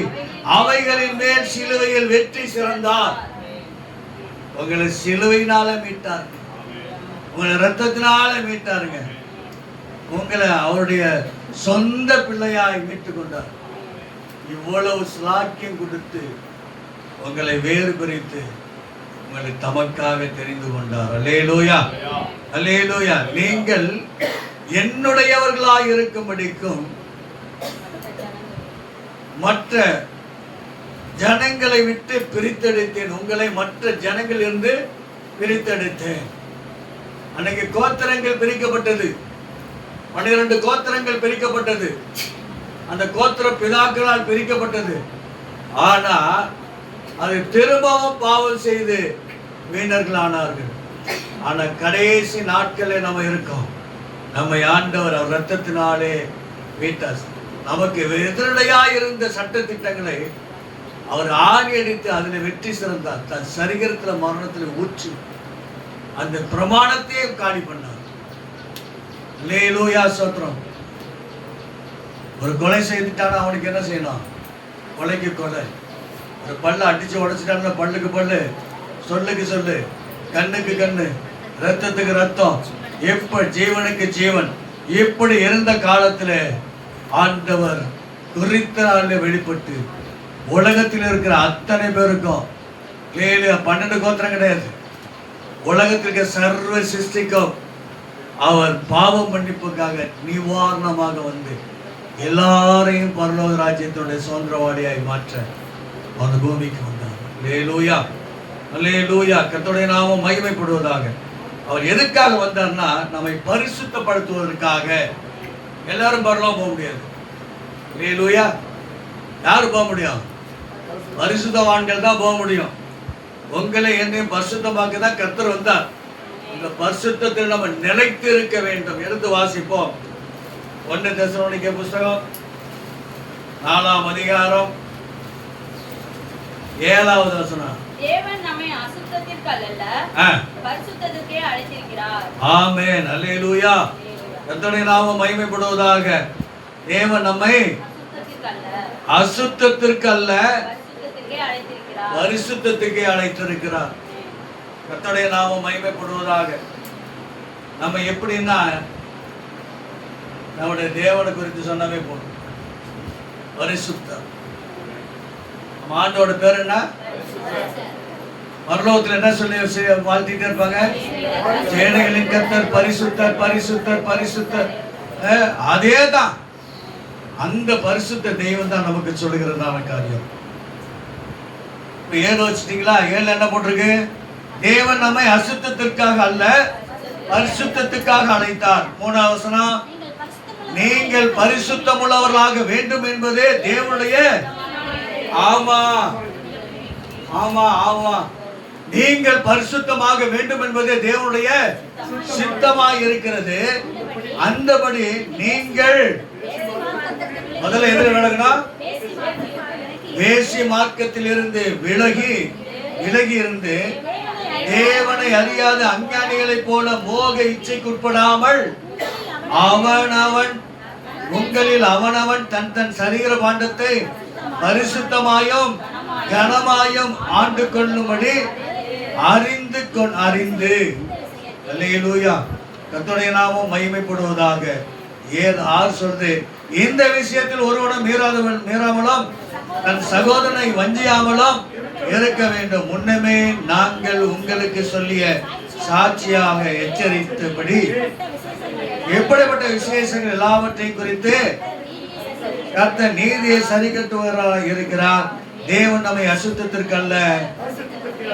அவைகளின் மேல் சிலுவையில் வெற்றி சிறந்தார். உங்களை சிலுவையினால மீட்டார், உங்களை ரத்தத்தினால மீட்டாருங்க. உங்களை அவருடைய சொந்த பிள்ளையாய் மீட்டு கொண்டார். இவ்வளவு ஸ்லாக்கியம் கொடுத்து உங்களை வேறு பிரித்து உங்களை தமக்காக தெரிந்து கொண்டார். அல்லேலூயா, அல்லேலூயா. நீங்கள் என்னுடையவர்களாய் இருக்கும்படிக்கும் மற்ற ஜனங்களை விட்டு பிரித்தெடுத்தேன். உங்களை மற்ற ஜனங்கள் இருந்து பிரித்தெடுத்தேன். அன்னைக்கு கோத்திரங்கள் பிரிக்கப்பட்டது, 12 கோத்திரங்கள் பிரிக்கப்பட்டது, அந்த கோத்திர பிதாக்களால் பிரிக்கப்பட்டது. ஆனா அது திரும்பவும் பாவம் செய்து வீணர்கள் ஆனார்கள். ஆனா கடைசி நாட்களே நம்ம இருக்கோம். நம்மை ஆண்டவர் அவர் ரத்தத்தினாலே மீட்டார். நமக்கு எதிரடையாய் இருந்த சட்ட திட்டங்களை அவர் ஆணி அடித்து அதில் வெற்றி சிறந்தார். தன் சரீரத்தில் மரணத்தில் ஊற்றி அந்த பிரமாணத்தையும் காலி பண்ணார். அல்லேலூயா, ஸ்தோத்திரம். ஒரு கொலை செய்துட்டானா அவனுக்கு என்ன செய்யணும்? கொலைக்கு கொலை. ஒரு பல்ல அடிச்சு உடைச்சிட்டான பல்லுக்கு பல்லு, சொல்லுக்கு சொல்லு, கண்ணுக்கு கண்ணு, ரத்தத்துக்கு ரத்தம், எப்ப ஜீவனுக்கு ஜீவன். இப்படி இருந்த காலத்துல ஆண்டவர் குறித்த நாளில் வெளிப்பட்டு உலகத்தில் இருக்கிற அத்தனை பேருக்கும் 12 கோத்திரம் கிடையாது, உலகத்திற்கு சர்வ சிருஷ்டிக்கும் அவர் பாவம் மன்னிப்புக்காக நிவாரணமாக வந்து எல்லாரையும் பரலோக ராஜ்யத்துடைய சுதந்திரவாளியாய் மாற்ற அந்த பூமிக்கு வந்தார். அல்லேலூயா, அல்லேலூயா. கர்த்தருடைய நாமம் மகிமைப்படுவதாக. அவர் எதுக்காக வந்தார்னா நம்மை பரிசுத்தப்படுத்துவதற்காக. எல்லாரும் பரலோகம் போக முடியாது. அல்லேலூயா. யாரு போக முடியும்? பரிசுத்தவான்கள் தான் போக முடியும். உங்களை என்னையும் பரிசுத்தமாக்க தான் கர்த்தர் வந்தார். இந்த பரிசுத்தத்தில் நம்ம நிலைத்து இருக்க வேண்டும். எடுத்து வாசிப்போம். 1 தெசலோனிக்கே புஸ்தகம் 4ஆம் அதிகாரம் 7வது வசனம். தேவன் நம்மை அசுத்தத்திற்கு அல்ல பரிசுத்தத்திற்கே அழைத்திருக்கிறார். ஆமென், அல்லேலூயா. கர்த்தருடைய நாமம் மகிமைப்படுவதாக. தேவன் நம்மை அசுத்தத்திற்கு அல்ல பரிசுத்தத்துக்கே அழைத்திருக்கிறார். கர்த்தருடைய நாமம் மகிமைப்படுவதாக. நம்ம எப்படின்னா நம்முடைய தேவனை குறித்து சொன்னவே போதும். பரிசுத்தம். நம்ம ஆண்டோட பேர் என்ன? பரலோகத்தில் என்ன சொல்லி வாழ்த்திட்டே இருப்பாங்க? சேனைகளின் கர்த்தர் பரிசுத்தர், பரிசுத்தர், பரிசுத்தர். அதே தான், அந்த பரிசுத்த தெய்வம் தான் நமக்கு சொல்லுகிறதான காரியம். இப்ப 7 வச்சுட்டீங்களா? 7 என்ன போட்டிருக்கு? தேவன் நம்மை அசுத்தத்திற்காக அல்ல பரிசுத்தத்துக்காக அழைத்தார். 3வது வசனம். நீங்கள் பரிசுத்தம் உள்ளவர்களாக வேண்டும் என்பதே தேவனுடைய. ஆமா, ஆமா, ஆமா. நீங்கள் பரிசுத்தமாக வேண்டும் என்பதே தேவனுடைய சித்தமாய் இருக்கிறது. அந்தபடி நீங்கள் முதல்ல எதிர விலகணும். வேசி மார்க்கத்தில் இருந்து விலகி இருந்து தேவனை அறியாத அஞ்ஞானிகளைப் போல மோக இச்சைக்குட்படாமல் அவனவன் உங்களில் அவனவன் தன் தன் சரீர பாண்டத்தை பரிசுத்தமாயும் கனமாயும் ஆண்டு கொள்ளும்படி அறிந்து. அல்லேலூயா. கர்த்தருடைய நாமம் மகிமைப்படுவதாக. ஆர் சொல்றது? இந்த விஷயத்தில் ஒருவனும் மீறாமலும் தன் சகோதரனை வஞ்சியாமலும் இருக்க வேண்டும். முன்னமே நாங்கள் உங்களுக்கு சொல்லிய சாட்சியாக எச்சரித்தபடி எப்படிப்பட்ட விசேஷங்கள் எல்லாவற்றையும் குறித்து கர்த்தர் நீதியை சரி கட்டுவராக இருக்கிறார். தேவன் நம்மை அசுத்தத்திற்கு அல்ல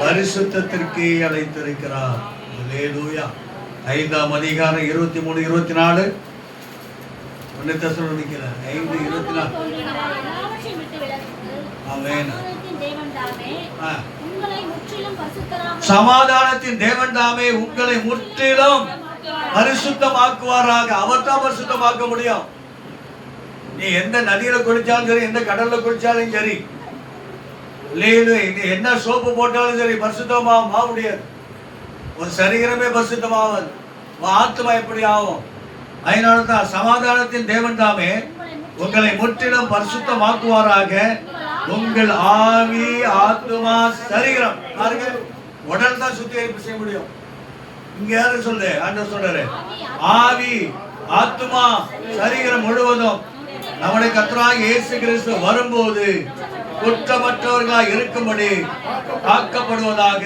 பரிசுத்தத்திற்கு அழைத்திருக்கிறார். அல்லேலூயா. 5ஆம் அதிகாரம் 23, 24. 1 தெசலோனிக்கேயர் 5:24. ஆமென். உங்களை முற்றிலும் பரிசுத்தராக சமாதானத்தின் தேவன் தாமே உங்களை முற்றிலும் பரிசுத்தமாக்குவாராக. அவர் தான் பரிசுத்தமாக்க முடியும். நீ எந்த நதியில குளிச்சாலும் சரி, எந்த கடல்ல குளிச்சாலும் சரி, நீ என்ன சோப்பு போட்டாலும் சரி, பரிசுத்தமாக முடியாது. ஒரு சரீரமே பரிசுத்தமாவது, ஆத்மா எப்படி ஆகும்? அதனால தான் சமாதானத்தின் தேவன் தாமே உங்களை முற்றிலும் பரிசுத்தமாக்குவாராக. உங்கள் ஆவி, ஆத்மா, சரீரம், பாருங்க, உடல் தான் சுத்திகரிப்பு செய்ய முடியும். இங்க யாரு சொல்லு? ஆண்டவர் சொல்றாரு, ஆவி, ஆத்மா, சரீரம் முழுவதும் நம்முடைய கர்த்தராகிய இயேசு கிறிஸ்து வரும்போது குற்றமற்றவர்களாய் இருக்கும்படி காக்கப்படுவதாக.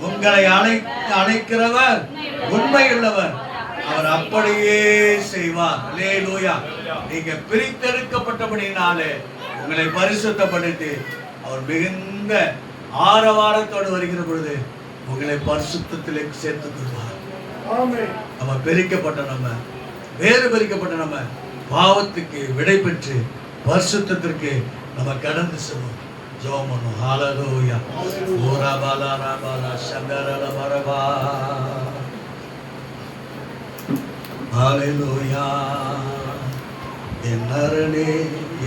உங்களை அழைக்கிறவர் உண்மையுள்ளவர், அவர் அப்படியே செய்வார். அல்லேலூயா. நீங்க பிரித்தெடுக்கப்பட்டபடினாலே உங்களை பரிசுத்தப்படுத்தி அவர் மிகுந்த ஆரவாரத்தோடு வருகிற பொழுது உங்களை பரிசுத்தத்திலே சேர்த்துக் கொள்வார். நம்ம பிரிக்கப்பட்ட, நம்ம வேறு பிரிக்கப்பட்ட, நம்ம பாவத்துக்கு விடை பெற்று பரிசுத்தத்திற்கு நம்ம கடந்து செல்வோம். ஜெபம் பண்ணுவோம். ஹல்லேலூயா. ஓரா பாலா ராபாலா சங்கரல பரபா. ஹல்லேலூயா. என் அரணே,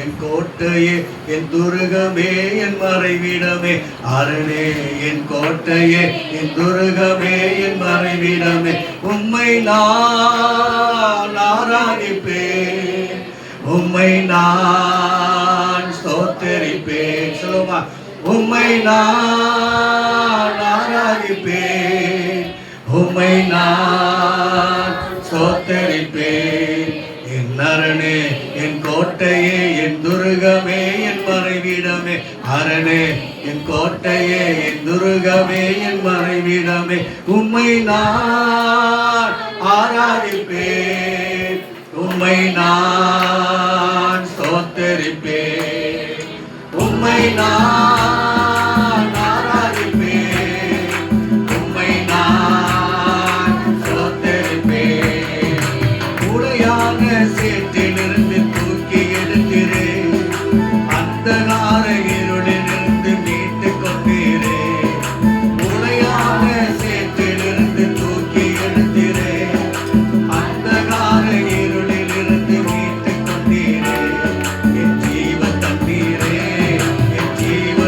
என் கோட்டையே, என் துருகமே, என் மறைவிடமே. அரணே, என் கோட்டையே, என் துருகமே, என் மறைவிடமே. உம்மை நான் ஆராதிப்பேன், உம்மை நான் ஸ்தோத்திரிப்பேன். சொல்லுமா, உம்மை நான் ஆராதிப்பேன், உம்மை நான் ஸ்தோத்திரிப்பேன். என் அரணே, என் கோட்டையே, என் துருகமே, என் மறைவிடமே. அரணே, என் கோட்டையே, என் துருகமே, என் மறைவிடமே. உம்மை நான் ஆராதிப்பேன், உம்மை நான் ஸ்தோத்திரிப்பேன், உம்மை நான் ஆராதிப்பேன், உம்மை நான் ஸ்தோத்திரிப்பேன். உடையான சேற்றிலிருந்து தூக்கி எடுத்திரே, அந்தகார இருளிலிருந்து மீட்டு கொண்டீரே. உடையான சேற்றிலிருந்து தூக்கி எடுத்திரே, அந்தகார இருளிலிருந்து மீட்டு கொண்டீரே. என் ஜீவ தண்ணீரே, என் ஜீவ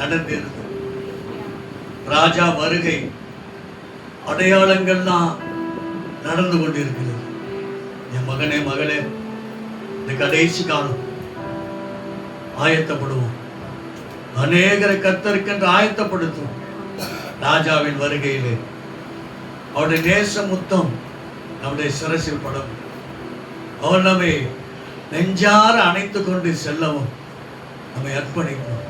நடந்திருந்தது. ராஜா வருகை அடையாளங்கள்லாம் நடந்து கொண்டிருக்கிறது. என் மகனே மகளே, இந்த கடைசி காலம் ஆயத்தப்படுவோம். அநேகரை கர்த்தருக்கென்று ஆயத்தப்படுத்தும். ராஜாவின் வருகையிலே அவருடைய நேச முத்தம் நம்முடைய சிரசில் படும். அவர் நம்மை நெஞ்சார அணைத்து கொண்டு செல்லவும் நம்மை அர்ப்பணிப்போம்.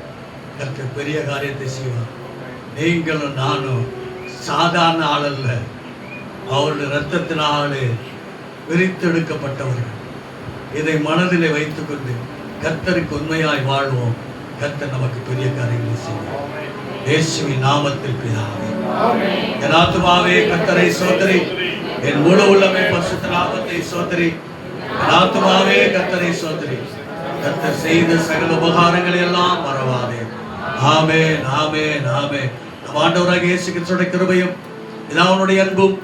கர்த்தர் பெரிய காரியத்தை செய்வார். நீங்களும் நானும் சாதாரண ஆள் அல்ல. அவருடைய இரத்தத்தினாலே விரித்தெடுக்கப்பட்டவர்கள். இதை மனதிலே வைத்துக்கொண்டு கர்த்தருக்கு உண்மையாய் வாழ்வோம். கர்த்தர் நமக்கு பெரிய காரியங்களை செய்வார். இயேசுவின் நாமத்தில் பிதாவே. என் ஆத்துமாவே கர்த்தரை சோதரி, என் முழு உள்ளமே பரிசுத்த நாமத்தை சோதரி. என் ஆத்துமாவே கர்த்தரை சோதரி. கர்த்தர் செய்த சகல உபகாரங்களை எல்லாம் மறவாதே. ஆமென், ஆமென், ஆமென். நம் ஆண்டவராகிய இயேசு கிறிஸ்துவின் கிருபையும் பிதாவினுடைய அன்பும்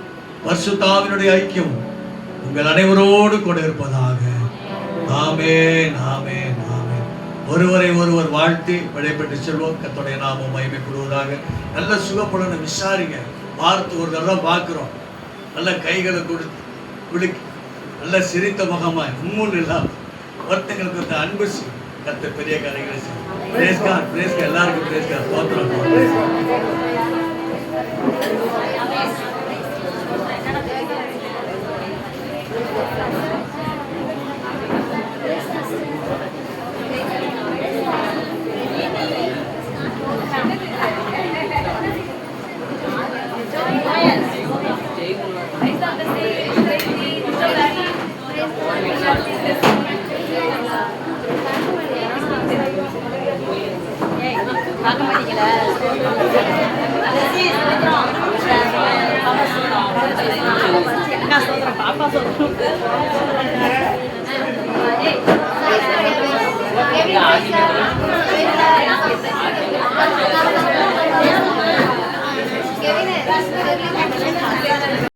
பரிசுத்த ஆவியினுடைய ஐக்கியம் உங்கள் அனைவரோடு கூட இருப்பதாக. ஆமென், ஆமென், ஆமென். ஒருவரை ஒருவர் வாழ்த்தி விடைபெற்று செல்வோம். கர்த்தருடைய நாமம் மகிமைப்படுவதாக. நல்ல சுகப்படணும், விசாரிங்க. பார்த்து ஒரு தடவை பார்க்குறோம். நல்ல கைகளை கொடுத்து குளிக்க, நல்ல சிரித்த முகமாய் உம்முன்னு இல்லாமல் ஒருத்தங்களுக்கு அன்பு செய்யும். கர்த்தர் பெரிய காரியங்களை செய்யும். Praise God, praise God. எல்லாருக்கும் பிரேஸ் காட். ஸ்தோத்திரம். பாப்பா சொல்றோம்.